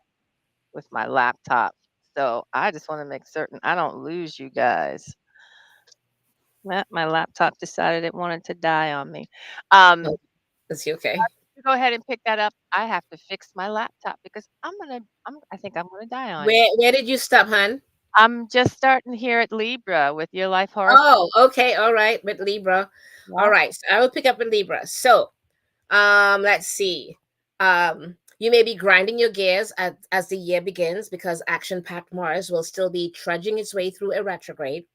laptop, so I just want to make certain I don't lose you guys. My laptop decided it wanted to die on me. No, is he okay? You go ahead and pick that up. I have to fix my laptop because I think I'm gonna die on you. Where did you stop, hon? I'm just starting here at Libra with your life horoscope. Oh, okay, all right, with Libra. All Yeah. right, so I will pick up with Libra. So, let's see. You may be grinding your gears as the year begins because action-packed Mars will still be trudging its way through a retrograde.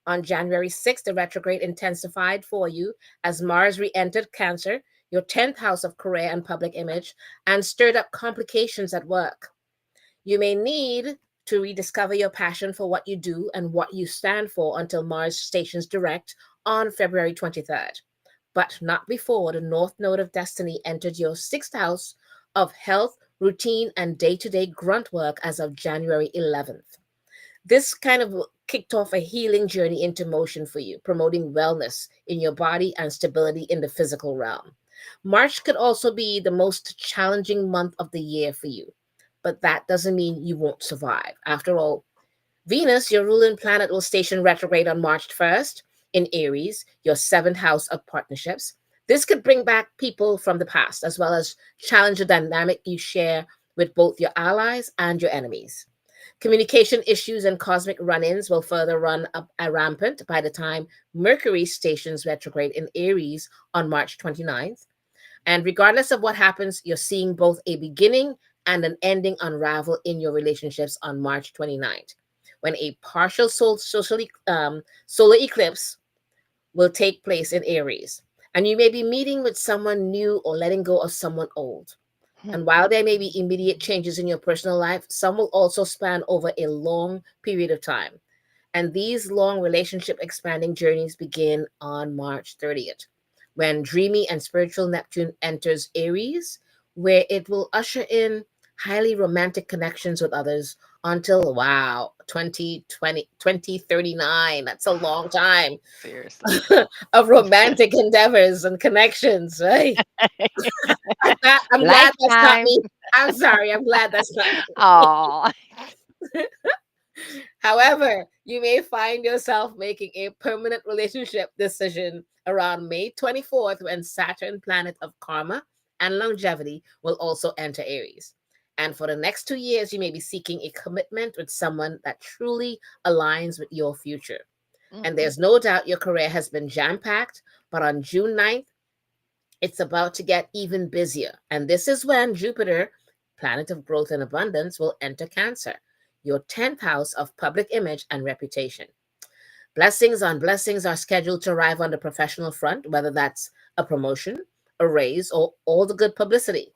On January 6th, the retrograde intensified for you as Mars re-entered Cancer, your 10th house of career and public image, and stirred up complications at work. You may need to rediscover your passion for what you do and what you stand for until Mars stations direct on February 23rd. but not before the North Node of Destiny entered your sixth house of health, routine, and day to day grunt work as of January 11th. This kind of kicked off a healing journey into motion for you, promoting wellness in your body and stability in the physical realm. March could also be the most challenging month of the year for you, but that doesn't mean you won't survive. After all, Venus, your ruling planet, will station retrograde on March 1st in Aries, your seventh house of partnerships. This could bring back people from the past, as well as challenge the dynamic you share with both your allies and your enemies. Communication issues and cosmic run ins will further run up rampant by the time Mercury stations retrograde in Aries on March 29th. And regardless of what happens, you're seeing both a beginning and an ending unravel in your relationships on March 29th, when a partial solar eclipse will take place in Aries. And you may be meeting with someone new or letting go of someone old. Hmm. And while there may be immediate changes in your personal life, some will also span over a long period of time. And these long relationship expanding journeys begin on March 30th, when dreamy and spiritual Neptune enters Aries, where it will usher in highly romantic connections with others until, wow, 2039. That's a long time Seriously. of romantic endeavors and connections. Right? I'm glad that's not Lifetime. me. I'm sorry. I'm glad that's not me. Oh, However, you may find yourself making a permanent relationship decision around May 24th when Saturn, planet of karma and longevity, will also enter Aries. And for the next 2 years, you may be seeking a commitment with someone that truly aligns with your future. And Mhm. there's no doubt your career has been jam packed, but on June 9th, it's about to get even busier. And this is when Jupiter, planet of growth and abundance, will enter Cancer, your 10th house of public image and reputation. Blessings on blessings are scheduled to arrive on the professional front, whether that's a promotion, a raise, or all the good publicity.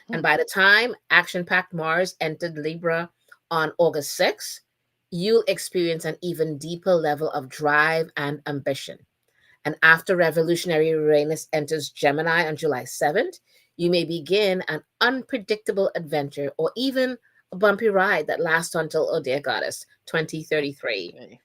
And Hmm. by the time action packed Mars entered Libra on August 6th, you'll experience an even deeper level of drive and ambition. And after revolutionary Uranus enters Gemini on July 7th, you may begin an unpredictable adventure or even a bumpy ride that lasts until, oh dear goddess, 2033. Okay.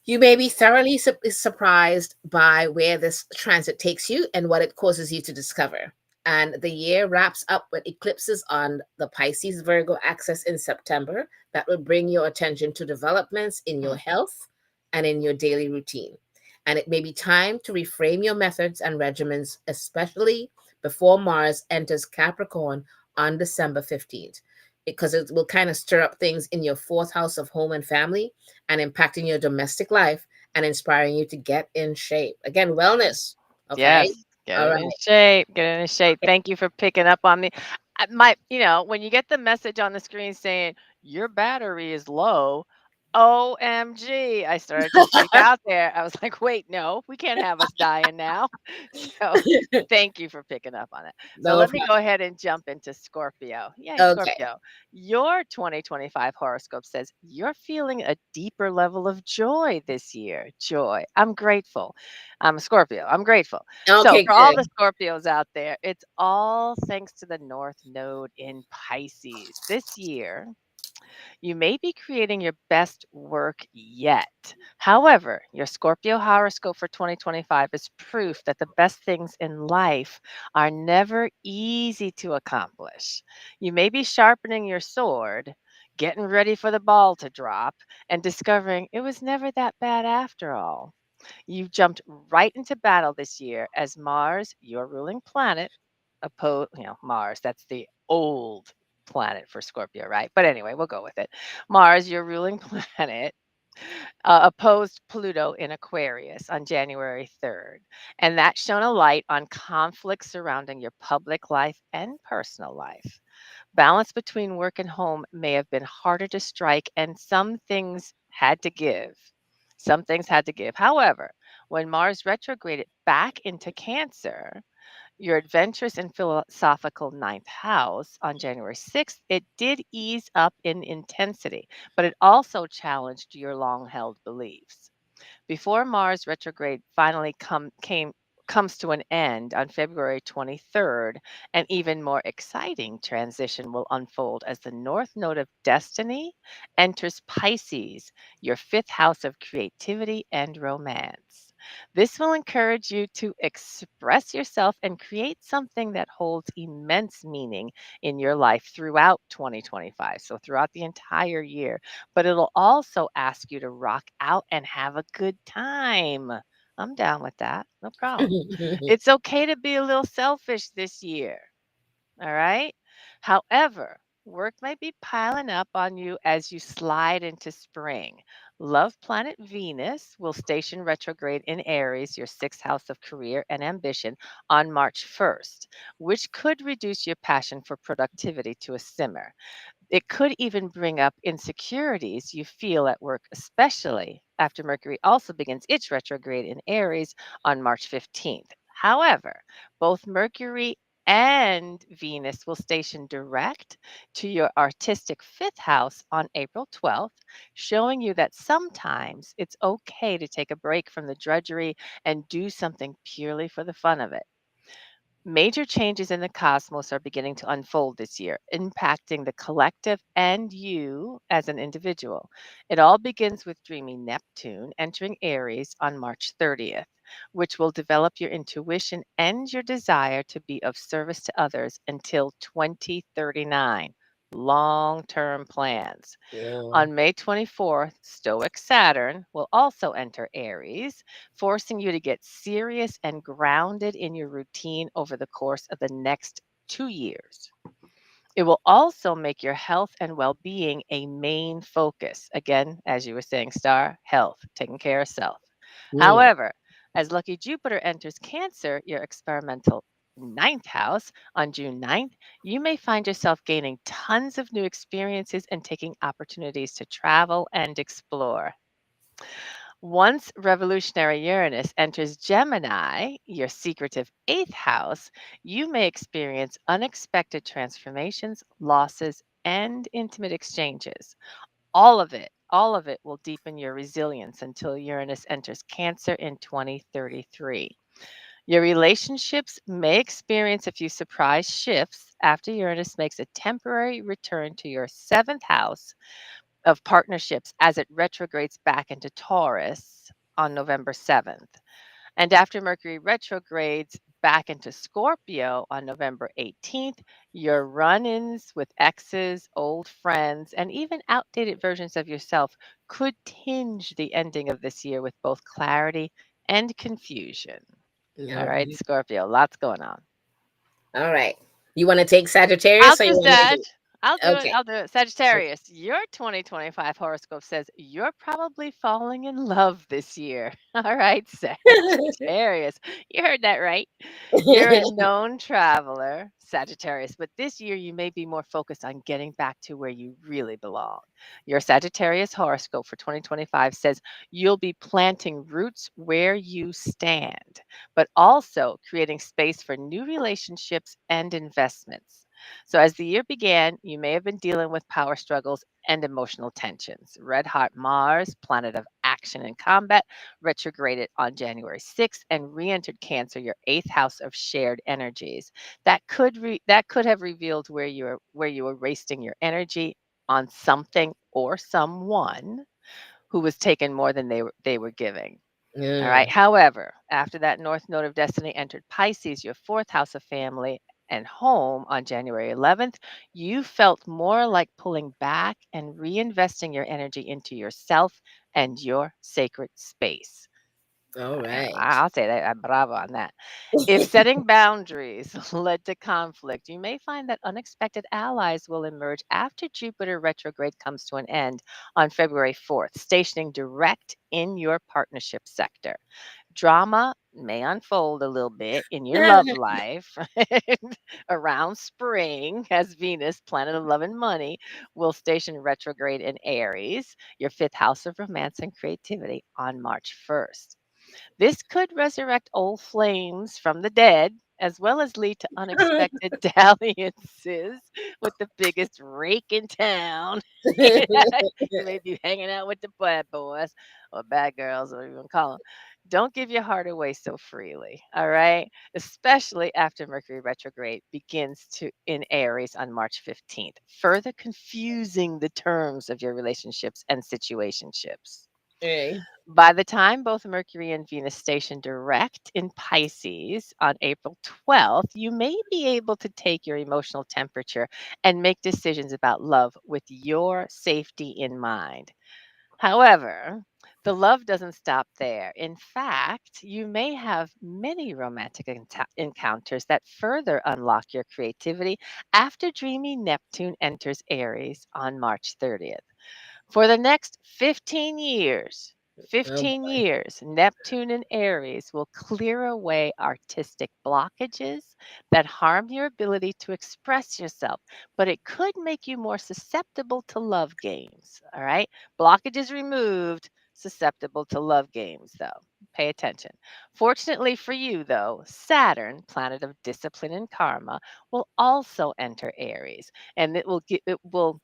You may be thoroughly surprised by where this transit takes you and what it causes you to discover. And the year wraps up with eclipses on the Pisces Virgo axis in September that will bring your attention to developments in your Hmm. health and in your daily routine. And it may be time to reframe your methods and regimens, especially before Mars enters Capricorn on December 15th, because it will kind of stir up things in your fourth house of home and family and impacting your domestic life and inspiring you to get in shape. Again, wellness. Okay. Yes, get All it right. in shape. Get it in shape. Thank you for picking up on me. When you get the message on the screen saying your battery is low, OMG, I started to freak out there. I was like, wait, no, we can't have us dying now. So thank you for picking up on it. So No let me go problem. ahead and jump into Scorpio. Yay, Okay. Scorpio. Your 2025 horoscope says you're feeling a deeper level of joy this year. Joy. I'm grateful. I'm a Scorpio. I'm grateful. So, Okay, for all the good. Scorpios out there, it's all thanks to the North Node in Pisces. This year, you may be creating your best work yet. However, your Scorpio horoscope for 2025 is proof that the best things in life are never easy to accomplish. You may be sharpening your sword, getting ready for the ball to drop, and discovering it was never that bad after all. You jumped right into battle this year as Mars, your ruling planet, Mars, that's the old planet for Scorpio, right? But anyway, we'll go with it. Mars, your ruling planet, opposed Pluto in Aquarius on January 3rd. And that shone a light on conflicts surrounding your public life and personal life. Balance between work and home may have been harder to strike, and some things had to give. Some things had to give. However, when Mars retrograded back into Cancer, your adventurous and philosophical ninth house on January 6th, it did ease up in intensity, but it also challenged your long held beliefs. Before Mars retrograde finally came comes to an end on February 23rd, an even more exciting transition will unfold as the North Node of Destiny enters Pisces, your fifth house of creativity and romance. This will encourage you to express yourself and create something that holds immense meaning in your life throughout 2025. So, throughout the entire year. But it'll also ask you to rock out and have a good time. I'm down with that. No problem. It's okay to be a little selfish this year. All right. However, work might be piling up on you as you slide into spring. Love planet Venus will station retrograde in Aries, your sixth house of career and ambition, on March 1st, which could reduce your passion for productivity to a simmer. It could even bring up insecurities you feel at work, especially after Mercury also begins its retrograde in Aries on March 15th. However, both Mercury and Venus will station direct to your artistic fifth house on April 12th, showing you that sometimes it's okay to take a break from the drudgery and do something purely for the fun of it. Major changes in the cosmos are beginning to unfold this year, impacting the collective and you as an individual. It all begins with dreamy Neptune entering Aries on March 30th, which will develop your intuition and your desire to be of service to others until 2039. Long term plans. Yeah. On May 24th, Stoic Saturn will also enter Aries, forcing you to get serious and grounded in your routine over the course of the next 2 years. It will also make your health and well being a main focus. Again, as you were saying, Star, health, taking care of self. Mm. However, as lucky Jupiter enters Cancer, your experimental ninth house, on June 9th, you may find yourself gaining tons of new experiences and taking opportunities to travel and explore. Once revolutionary Uranus enters Gemini, your secretive eighth house, you may experience unexpected transformations, losses, and intimate exchanges. All of it will deepen your resilience until Uranus enters Cancer in 2033. Your relationships may experience a few surprise shifts after Uranus makes a temporary return to your seventh house of partnerships as it retrogrades back into Taurus on November 7th. And after Mercury retrogrades back into Scorpio on November 18th, your run ins with exes, old friends, and even outdated versions of yourself could tinge the ending of this year with both clarity and confusion. All All right, right. Scorpio, lots going on. All right. You want to take I'll Sagittarius or you do want me Sag. to I'll do? do it. Okay. I'll do it. Sagittarius, your 2025 horoscope says you're probably falling in love this year. All right, Sagittarius. You heard that right. You're a known traveler, Sagittarius, but this year you may be more focused on getting back to where you really belong. Your Sagittarius horoscope for 2025 says you'll be planting roots where you stand, but also creating space for new relationships and investments. So, as the year began, you may have been dealing with power struggles and emotional tensions. Red hot Mars, planet of action and combat, retrograded on January 6th and re-entered Cancer, your eighth house of shared energies. That could have revealed where you were wasting your energy on something or someone who was taking more than they were giving. All right. Mm. However, after that North Node of Destiny entered Pisces, your fourth house of family and home on January 11th, you felt more like pulling back and reinvesting your energy into yourself and your sacred space. All right. I'll say that. Bravo on that. If setting boundaries led to conflict, you may find that unexpected allies will emerge after Jupiter retrograde comes to an end on February 4th, stationing direct in your partnership sector. Drama may unfold a little bit in your love life around spring as Venus, planet of love and money, will station retrograde in Aries, your fifth house of romance and creativity, on March 1st. This could resurrect old flames from the dead, as well as lead to unexpected dalliances with the biggest rake in town. You may be hanging out with the bad boys or bad girls, or whatever you want to call them. Don't give your heart away so freely, all right? Especially after Mercury retrograde begins to in Aries on March 15th, further confusing the terms of your relationships and situationships. Right. By the time both Mercury and Venus station direct in Pisces on April 12th, you may be able to take your emotional temperature and make decisions about love with your safety in mind. However, the love doesn't stop there. In fact, you may have many romantic encounters that further unlock your creativity after dreamy Neptune enters Aries on March 30th. For the next 15 years, Oh 15 boy. years, Neptune and Aries will clear away artistic blockages that harm your ability to express yourself, but it could make you more susceptible to love games. All right. Blockages removed, susceptible to love games, though. Pay attention. Fortunately for you, though, Saturn, planet of discipline and karma, will also enter Aries, and it will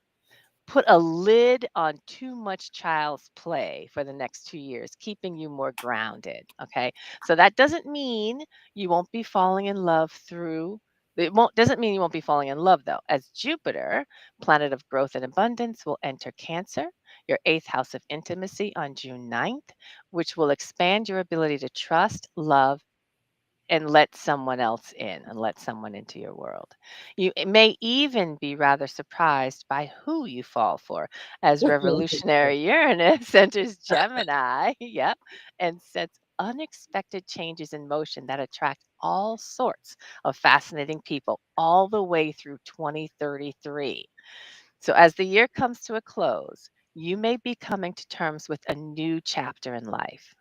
put a lid on too much child's play for the next 2 years, keeping you more grounded. Okay. So that doesn't mean you won't be falling in love through. It won't doesn't mean you won't be falling in love though, as Jupiter, planet of growth and abundance, will enter Cancer, your eighth house of intimacy on June 9th, which will expand your ability to trust, love, and let someone else in and let someone into your world. You may even be rather surprised by who you fall for, as revolutionary Uranus enters Gemini, yep, and sets unexpected changes in motion that attract all sorts of fascinating people all the way through 2033. So, as the year comes to a close, you may be coming to terms with a new chapter in life.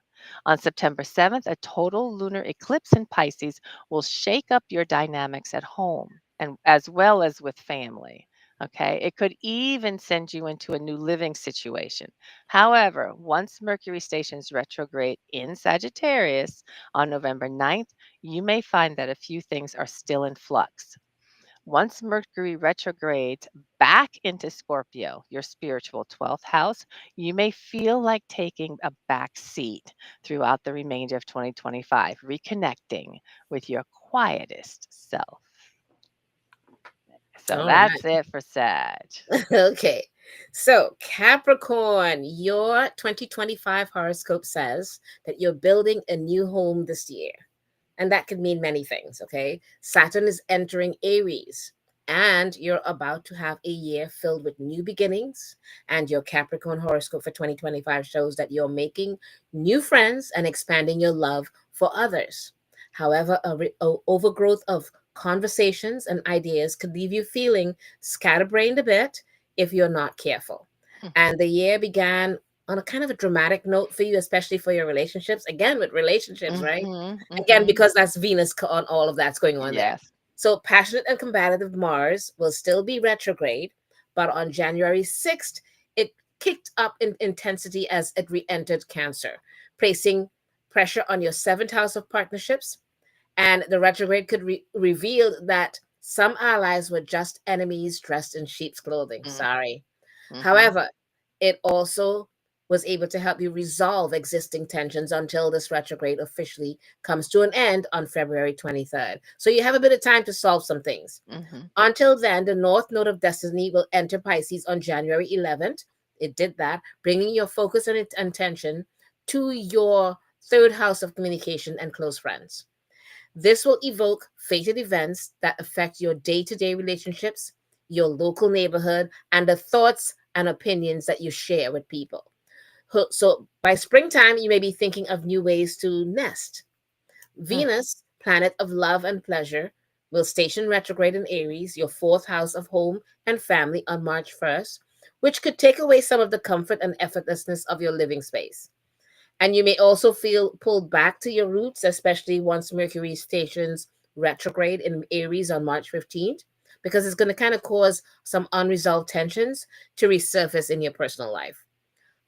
On September 7th, a total lunar eclipse in Pisces will shake up your dynamics at home and as well as with family. Okay, it could even send you into a new living situation. However, once Mercury stations retrograde in Sagittarius on November 9th, you may find that a few things are still in flux. Once Mercury retrogrades back into Scorpio, your spiritual 12th house, you may feel like taking a back seat throughout the remainder of 2025, reconnecting with your quietest self. So All that's right. it for Sag. Okay. So, Capricorn, your 2025 horoscope says that you're building a new home this year. And that could mean many things, okay? Saturn is entering Aries, and you're about to have a year filled with new beginnings. And your Capricorn horoscope for 2025 shows that you're making new friends and expanding your love for others. However, a overgrowth of conversations and ideas could leave you feeling scatterbrained a bit if you're not careful. And the year began on a kind of a dramatic note for you, especially for your relationships. Again, with relationships, right? Mm-hmm, Again, mm-hmm. because that's Venus on all of that's going on there. Yes. So passionate and combative Mars will still be retrograde, but on January 6th, it kicked up in intensity as it re-entered Cancer, placing pressure on your seventh house of partnerships. And the retrograde could reveal that some allies were just enemies dressed in sheep's clothing. Mm, Sorry. mm-hmm. However, it also was able to help you resolve existing tensions until this retrograde officially comes to an end on February 23rd. So you have a bit of time to solve some things. Mm-hmm. Until then, the North Node of Destiny will enter Pisces on January 11th. It did that, bringing your focus and attention to your third house of communication and close friends. This will evoke fated events that affect your day to day relationships, your local neighborhood, and the thoughts and opinions that you share with people. So by springtime, you may be thinking of new ways to nest. Mm, Venus, planet of love and pleasure, will station retrograde in Aries, your fourth house of home and family, on March 1st, which could take away some of the comfort and effortlessness of your living space. And you may also feel pulled back to your roots, especially once Mercury stations retrograde in Aries on March 15th, because it's going to kind of cause some unresolved tensions to resurface in your personal life.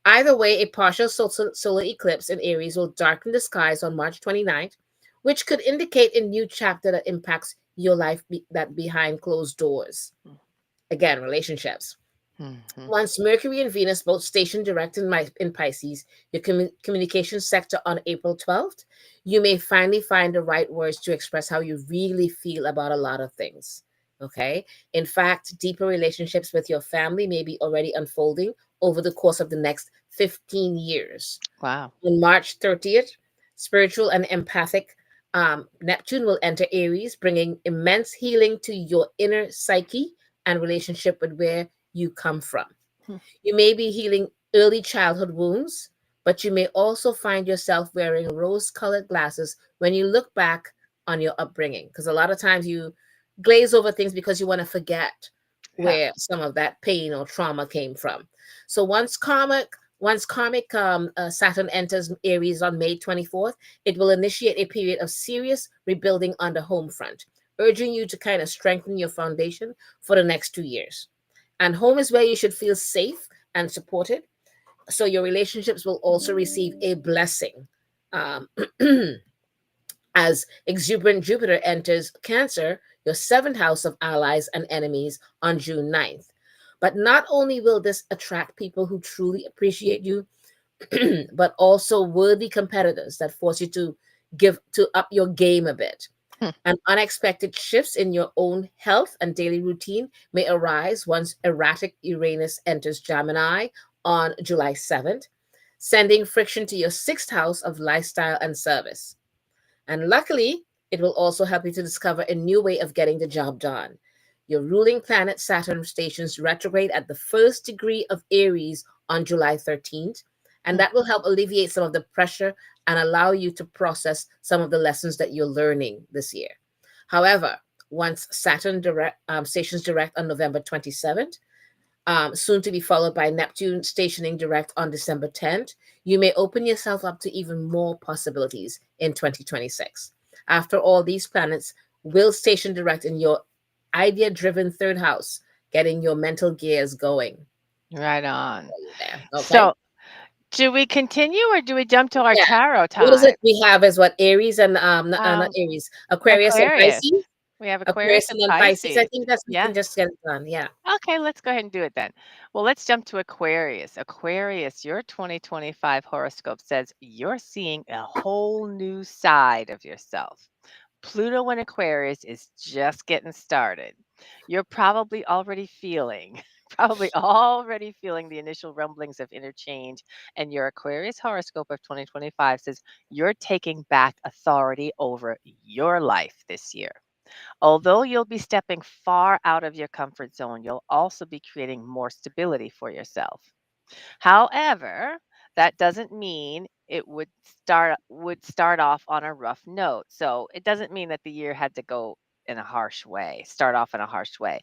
Either way, a partial solar eclipse in Aries will darken the skies on March 29th, which could indicate a new chapter that impacts your life that behind closed doors. mm, Again, relationships. Mhm. Once Mercury and Venus both station direct in Pisces, your communication sector on April 12th, you may finally find the right words to express how you really feel about a lot of things. Okay. In fact, deeper relationships with your family may be already unfolding over the course of the next 15 years. Wow. On March 30th, spiritual and empathic Neptune will enter Aries, bringing immense healing to your inner psyche and relationship with where you come from. Hmm. You may be healing early childhood wounds, but you may also find yourself wearing rose colored glasses when you look back on your upbringing. Because a lot of times you glaze over things because you want to forget Yeah. where some of that pain or trauma came from. So once karmic Saturn enters Aries on May 24th, it will initiate a period of serious rebuilding on the home front, urging you to kind of strengthen your foundation for the next 2 years. And home is where you should feel safe and supported. So your relationships will also receive a blessing. Um, as exuberant Jupiter enters Cancer, your seventh house of allies and enemies, on June 9th. But not only will this attract people who truly appreciate you, but also worthy competitors that force you to give to up your game a bit. Hmm. And unexpected shifts in your own health and daily routine may arise once erratic Uranus enters Gemini on July 7th, sending friction to your sixth house of lifestyle and service. And luckily, it will also help you to discover a new way of getting the job done. Your ruling planet Saturn stations retrograde at the first degree of Aries on July 13th, and Hmm. that will help alleviate some of the pressure and allow you to process some of the lessons that you're learning this year. However, once Saturn stations direct on November 27th, soon to be followed by Neptune stationing direct on December 10th, you may open yourself up to even more possibilities in 2026. After all, these planets will station direct in your idea driven third house, getting your mental gears going Right on. there. Okay. So, do we continue or do we jump to our Yeah. tarot What is it time? we have is what Aries and not Um, Aries, Aquarius and Aquarius. Pisces. We have Aquarius Aquarius and and then Pisces. I Pisces. think that's we can Yeah. just get it done. Yeah. Okay, let's go ahead and do it then. Well, let's jump to Aquarius. Aquarius, your 2025 horoscope says you're seeing a whole new side of yourself. Pluto in Aquarius is just getting started. You're probably already feeling, probably already feeling the initial rumblings of interchange. And your Aquarius horoscope of 2025 says you're taking back authority over your life this year. Although you'll be stepping far out of your comfort zone, you'll also be creating more stability for yourself. However, that doesn't mean it would start off on a rough note. So it doesn't mean that the year had to go in a harsh way, start off in a harsh way.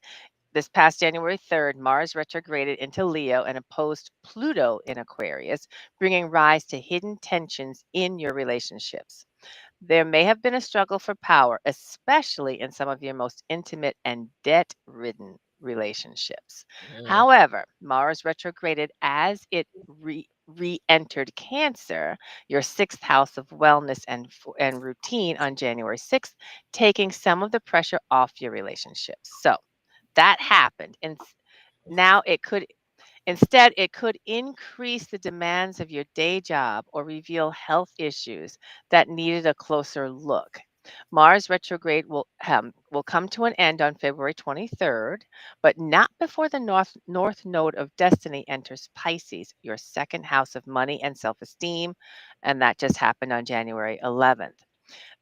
This past January 3rd, Mars retrograded into Leo and opposed Pluto in Aquarius, bringing rise to hidden tensions in your relationships. There may have been a struggle for power, especially in some of your most intimate and debt ridden relationships. Mm. However, Mars retrograded as it re entered Cancer, your sixth house of wellness and routine on January 6th, taking some of the pressure off your relationships. So that happened. And now it could Instead, it could increase the demands of your day job or reveal health issues that needed a closer look. Mars retrograde will come to an end on February 23rd, but not before the north node of destiny enters Pisces, your second house of money and self-esteem, and that just happened on January 11th.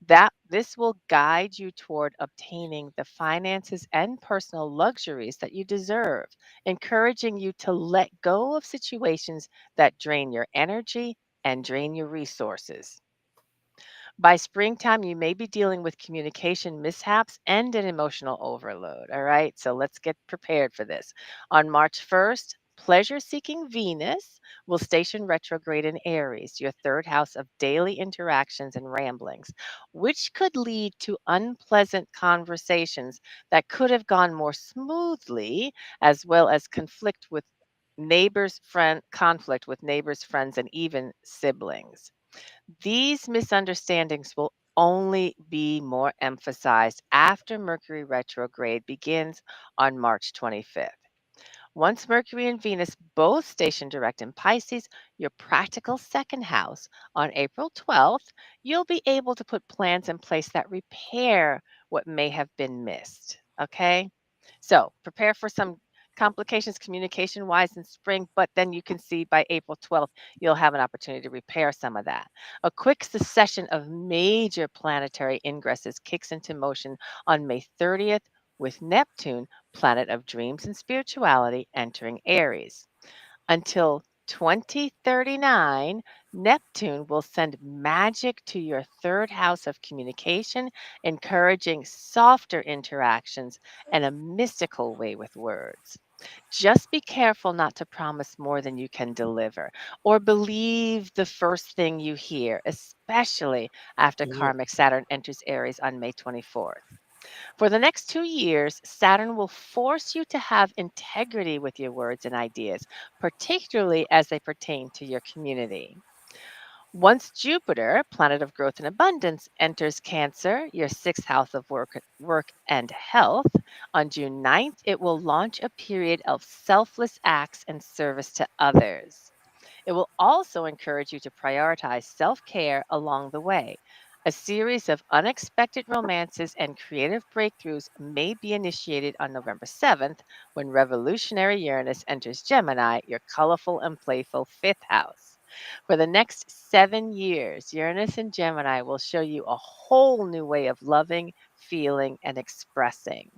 That this will guide you toward obtaining the finances and personal luxuries that you deserve, encouraging you to let go of situations that drain your energy and drain your resources. By springtime, you may be dealing with communication mishaps and an emotional overload. All right, so let's get prepared for this. On March 1st, pleasure seeking Venus will station retrograde in Aries, your third house of daily interactions and ramblings, which could lead to unpleasant conversations that could have gone more smoothly, as well as conflict with neighbors, friends, and even siblings. These misunderstandings will only be more emphasized after Mercury retrograde begins on March 25th. Once Mercury and Venus both station direct in Pisces, your practical second house, on April 12th, you'll be able to put plans in place that repair what may have been missed. Okay? So prepare for some complications communication wise in spring, but then you can see by April 12th, you'll have an opportunity to repair some of that. A quick succession of major planetary ingresses kicks into motion on May 30th with Neptune, planet of dreams and spirituality, entering Aries. Until 2039, Neptune will send magic to your third house of communication, encouraging softer interactions and a mystical way with words. Just be careful not to promise more than you can deliver or believe the first thing you hear, especially after Mhm. karmic Saturn enters Aries on May 24th. For the next 2 years, Saturn will force you to have integrity with your words and ideas, particularly as they pertain to your community. Once Jupiter, planet of growth and abundance, enters Cancer, your sixth house of work and health, on June 9th, it will launch a period of selfless acts and service to others. It will also encourage you to prioritize self care along the way. A series of unexpected romances and creative breakthroughs may be initiated on November 7th when revolutionary Uranus enters Gemini, your colorful and playful fifth house. For the next 7 years, Uranus and Gemini will show you a whole new way of loving, feeling, and expressing.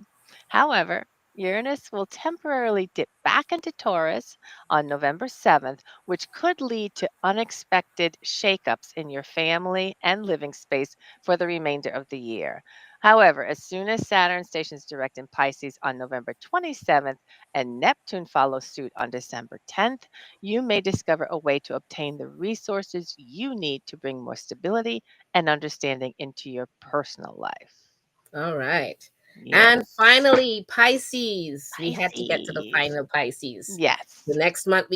However, Uranus will temporarily dip back into Taurus on November 7th, which could lead to unexpected shakeups in your family and living space for the remainder of the year. However, as soon as Saturn stations direct in Pisces on November 27th and Neptune follows suit on December 10th, you may discover a way to obtain the resources you need to bring more stability and understanding into your personal life. All right. And Yes. finally, Pisces. We had to get to the Pisces. final Pisces. The Yes. next month,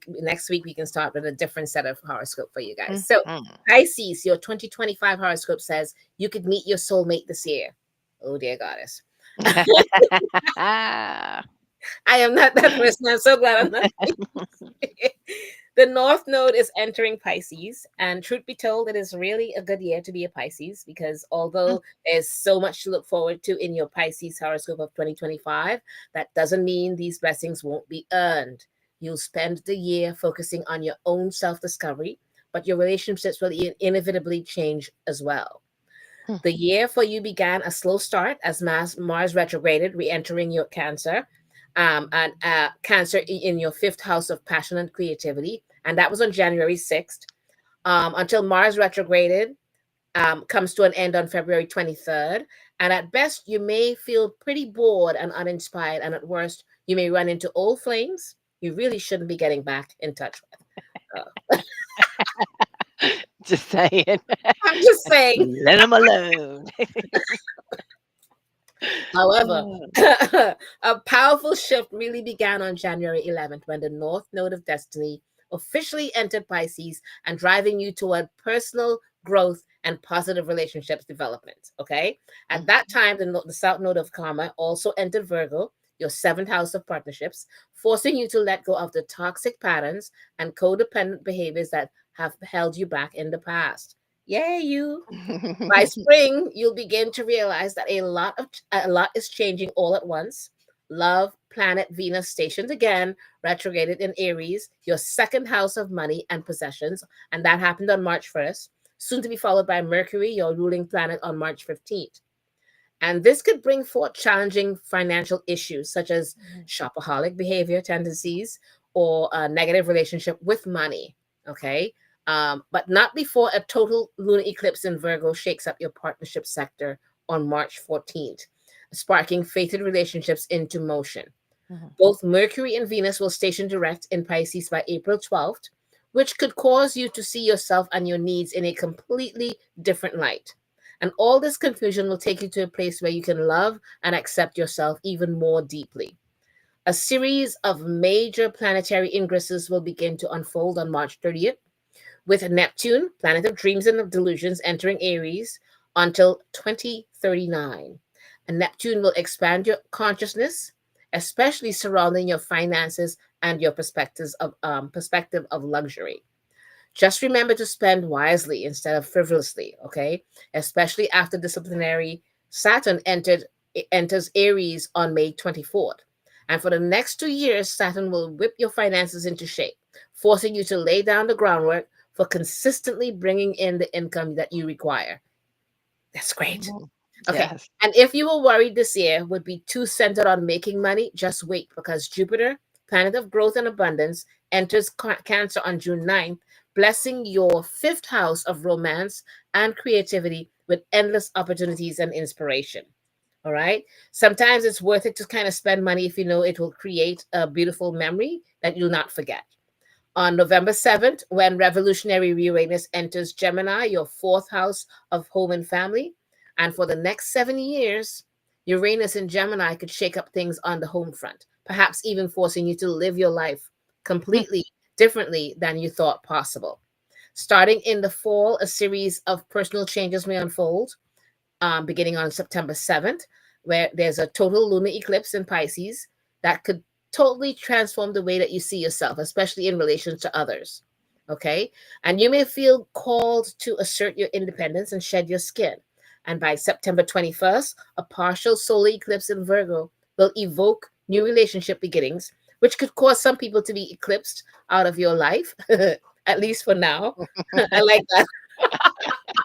next week we can start with a different set of horoscope for you guys. So Mhm. Pisces, your 2025 horoscope says you could meet your soulmate this year. Oh dear goddess. I am not that person. I'm so glad I'm not. The North Node is entering Pisces, and truth be told, it is really a good year to be a Pisces because although there's so much to look forward to in your Pisces horoscope of 2025, that doesn't mean these blessings won't be earned. You'll spend the year focusing on your own self discovery, but your relationships will inevitably change as well. The year for you began a slow start as Mars retrograded, re entering your Cancer, and Cancer in your fifth house of passion and creativity. And that was on January 6th, until Mars retrograded comes to an end on February 23rd. And at best, you may feel pretty bored and uninspired. And at worst, you may run into old flames you really shouldn't be getting back in touch with. Just saying. I'm just saying. Let them alone. However, a powerful shift really began on January 11th when the North Node of Destiny officially entered Pisces and driving you toward personal growth and positive relationships development. Okay. At that time, the South Node of Karma also entered Virgo, your seventh house of partnerships, forcing you to let go of the toxic patterns and codependent behaviors that have held you back in the past. Yay, you. By spring, you'll begin to realize that a lot is changing all at once. Love, planet Venus stationed again, retrograded in Aries, your second house of money and possessions, and that happened on March 1st, soon to be followed by Mercury, your ruling planet, on March 15th. And this could bring forth challenging financial issues such as shopaholic behavior tendencies or a negative relationship with money. Okay. But not before a total lunar eclipse in Virgo shakes up your partnership sector on March 14th, sparking fated relationships into motion. Both Mercury and Venus will station direct in Pisces by April 12th, which could cause you to see yourself and your needs in a completely different light. And all this confusion will take you to a place where you can love and accept yourself even more deeply. A series of major planetary ingresses will begin to unfold on March 30th, with Neptune, planet of dreams and of delusions, entering Aries until 2039. And Neptune will expand your consciousness, especially surrounding your finances and your perspective of luxury. Just remember to spend wisely instead of frivolously, okay? Especially after disciplinary Saturn enters Aries on May 24th. And for the next 2 years, Saturn will whip your finances into shape, forcing you to lay down the groundwork for consistently bringing in the income that you require. That's great. Mhm. Okay. Yes. And if you were worried this year would be too centered on making money, just wait, because Jupiter, planet of growth and abundance, enters Cancer on June 9th, blessing your fifth house of romance and creativity with endless opportunities and inspiration. All right. Sometimes it's worth it to kind of spend money if you know it will create a beautiful memory that you'll not forget. On November 7th, when revolutionary Uranus enters Gemini, your fourth house of home and family. And for the next 7 years, Uranus in Gemini could shake up things on the home front, perhaps even forcing you to live your life completely differently than you thought possible. Starting in the fall, a series of personal changes may unfold, beginning on September 7th, where there's a total lunar eclipse in Pisces that could totally transform the way that you see yourself, especially in relation to others. Okay. And you may feel called to assert your independence and shed your skin. And by September 21st, a partial solar eclipse in Virgo will evoke new relationship beginnings, which could cause some people to be eclipsed out of your life, at least for now. I like that.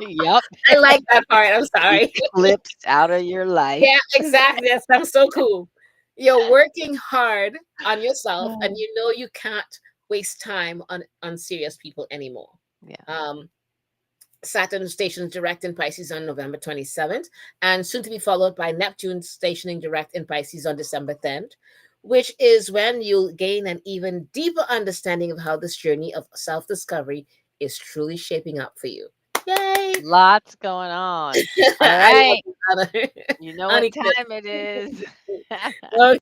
Yep. I like that part. I'm sorry. Eclipsed out of your life. Yeah, exactly. That sounds so cool. You're working hard on yourself, and Mm. you know you can't waste time on unserious people anymore. Yeah. Um, Saturn stations direct in Pisces on November 27th, and soon to be followed by Neptune stationing direct in Pisces on December 10th, which is when you'll gain an even deeper understanding of how this journey of self discovery is truly shaping up for you. Yay! Lots going on. All I love right. it, Anna. You know what Unequipped. time it is. Okay.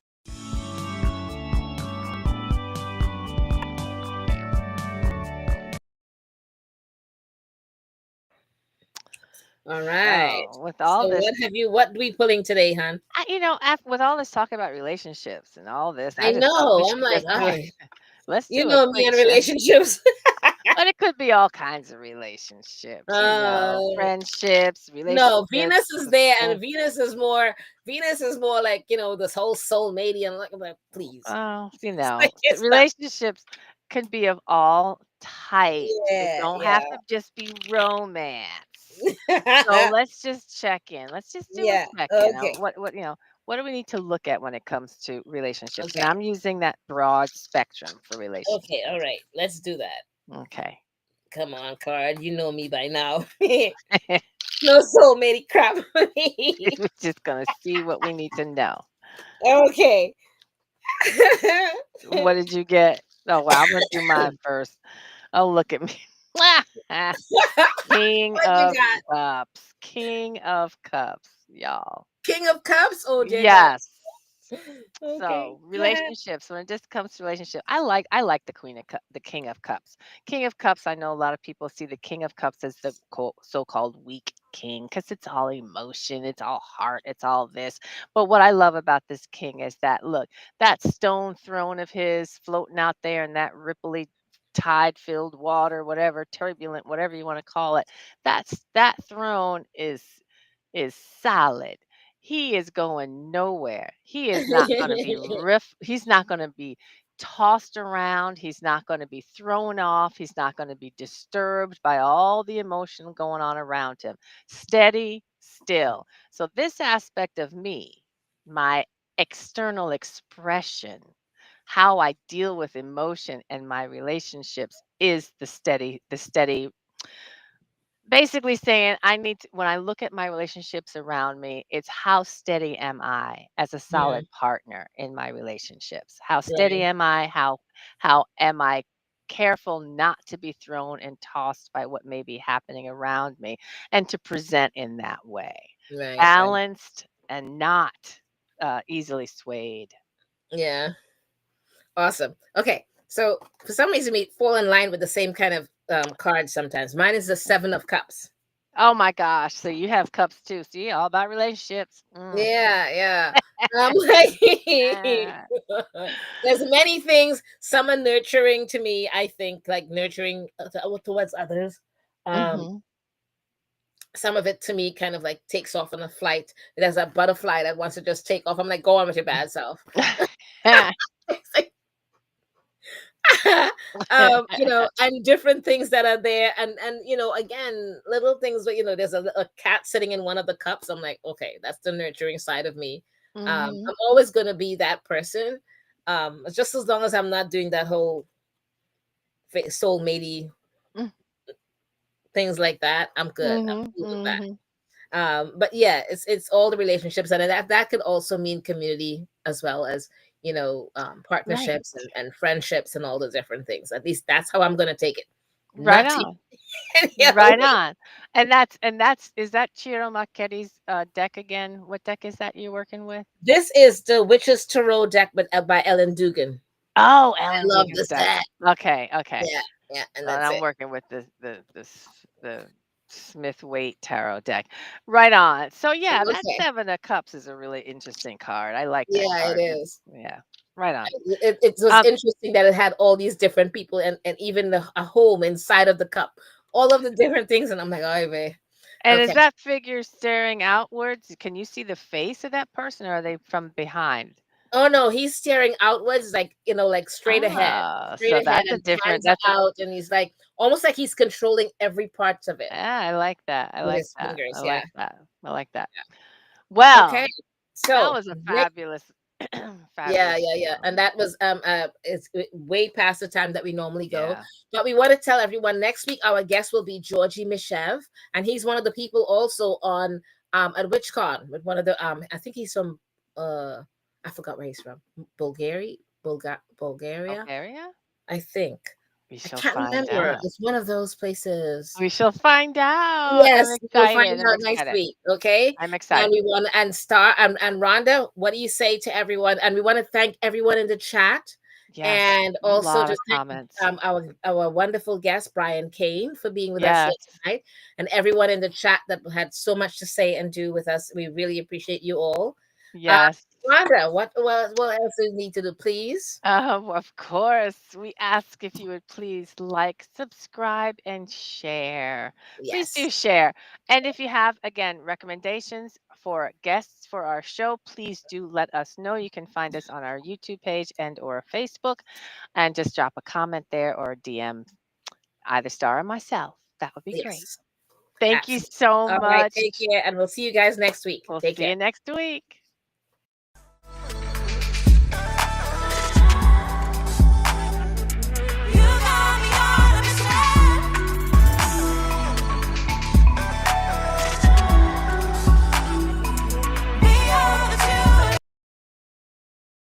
All right. So, with all So this, what are we pulling today, hon? with all this talk about relationships and all this, I I just thought we know. I'm should like, just do it. I, Let's you do a know me quick and check. relationships. But it could be all kinds of relationships, uh, friendships, no, relationships. Venus is there, Oh, and Venus is more like this whole soulmate and like, please. oh, It's like the it's not. relationships can be of all types. It Yeah, don't have yeah, to just be romance. So let's just check in. Let's just do a yeah. check in. Okay, What do we need to look at when it comes to relationships? And okay, I'm using that broad spectrum for okay. relationships. All right, let's do that. Okay. Come on, card. You know me by now. No soulmate crap for me. We're just gonna see what we need to know. Okay. What did you get? Oh wow, I'm gonna do mine first. Oh, look at me. King What you of got? Cups. King of Cups, y'all. King of Cups? Oh dear God. Yes. Okay, So go ahead. relationships, when it just comes to relationship, I like the the King of Cups. King of Cups, I know a lot of people see the King of Cups as the so-called weak king because it's all emotion, it's all heart, it's all this. But what I love about this king is that look, that stone throne of his floating out there in that ripply tide-filled water, whatever, turbulent, whatever you want to call it. That throne is solid. He is going nowhere. He is not gonna be he's not gonna be tossed around, he's not gonna be thrown off, he's not gonna be disturbed by all the emotion going on around him. Steady, still. So this aspect of me, my external expression, how I deal with emotion and my relationships is the steady basically saying I need to, when I look at my relationships around me, it's how steady am I as a Mm, solid partner in my relationships? How steady right. am I? How am I careful not to be thrown and tossed by what may be happening around me and to present in that way? Right, right. Balanced and not easily swayed. Yeah. Awesome. Okay. So for some reason we fall in line with the same kind of card sometimes. Mine is the Seven of Cups. Oh my gosh. So you have cups too. See, all about relationships. Mm. Yeah, yeah. Like, Ah. there's many things. Some are nurturing to me. I think like nurturing towards others. Um, Mhm. some of it to me kind of like takes off on a flight. There's a butterfly that wants to just take off. I'm like, go on with your bad self. It's like, and different things that are there, and again, little things. But there's a cat sitting in one of the cups. I'm like, okay, that's the nurturing side of me. Mhm. I'm always gonna be that person. Just as long as I'm not doing that whole soulmatey Mm. things like that, I'm good. I'm Mhm. cool with that. Mhm. But yeah, it's all the relationships, and that could also mean community as well as Right. partnerships and friendships and all the different things. At least that's how I'm gonna take it. Right Not take on. it any other Right way. on. And that's is that Chiro Marchetti's deck again? What deck is that you're working with? This is the Witch's Tarot deck, but by Ellen Dugan. Oh, I Ellen love Dugan's this deck. deck. Okay, okay. Yeah, yeah, and And that's I'm it. working with the Smith Waite tarot deck. Right on. So yeah, that Okay. 7 of cups is a really interesting card. I like that Yeah, it card. is. Yeah. Right on. It was Um, interesting that it had all these different people and even a home inside of the cup, all of the different things, and I'm like, oh, babe. and is Okay. that figure staring outwards? Can you see the face of that person, or are they from behind? Oh no, he's staring outwards, like like Oh, straight so ahead, that's a and different hands are that's a out, and he's like almost like he's controlling every part of it yeah, I like that. I with like his that. I fingers. Yeah. like that. I like that. Okay. Well, that So was a next. fabulous Yeah, fabulous yeah, yeah. show. And that was it's way past the time that we normally go. Yeah. But we want to tell everyone next week our guest will be Georgie Mishev, and he's one of the people also on at WitchCon with one of the I think he's from I forgot where he's from. Bulgaria, Bulgaria? I think. We I shall can't find remember. out. It's one of those places. We shall find out. I'm Yes, we'll find excited. I'm out next excited. week, okay? I'm And excited. we want and Star and Rhonda, what do you say to everyone? And we want to thank everyone in the chat, Yes. and A also lot of to thank comments. our wonderful guest Brian Cain for being with us here Yes. tonight, and everyone in the chat that had so much to say and do with us. We really appreciate you all. Uh, Yes. Rhonda, what else do we need to do, please? Of course. We ask if you would please like, subscribe, and share. Please Yes, do share. And if you have, again, recommendations for guests for our show, please do let us know. You can find us on our YouTube page and or Facebook, and just drop a comment there or DM either Star or myself. That would be great. yes, Thank you absolutely. so All right, take much. care, and we'll see you guys next week. We'll Take see care. you next week.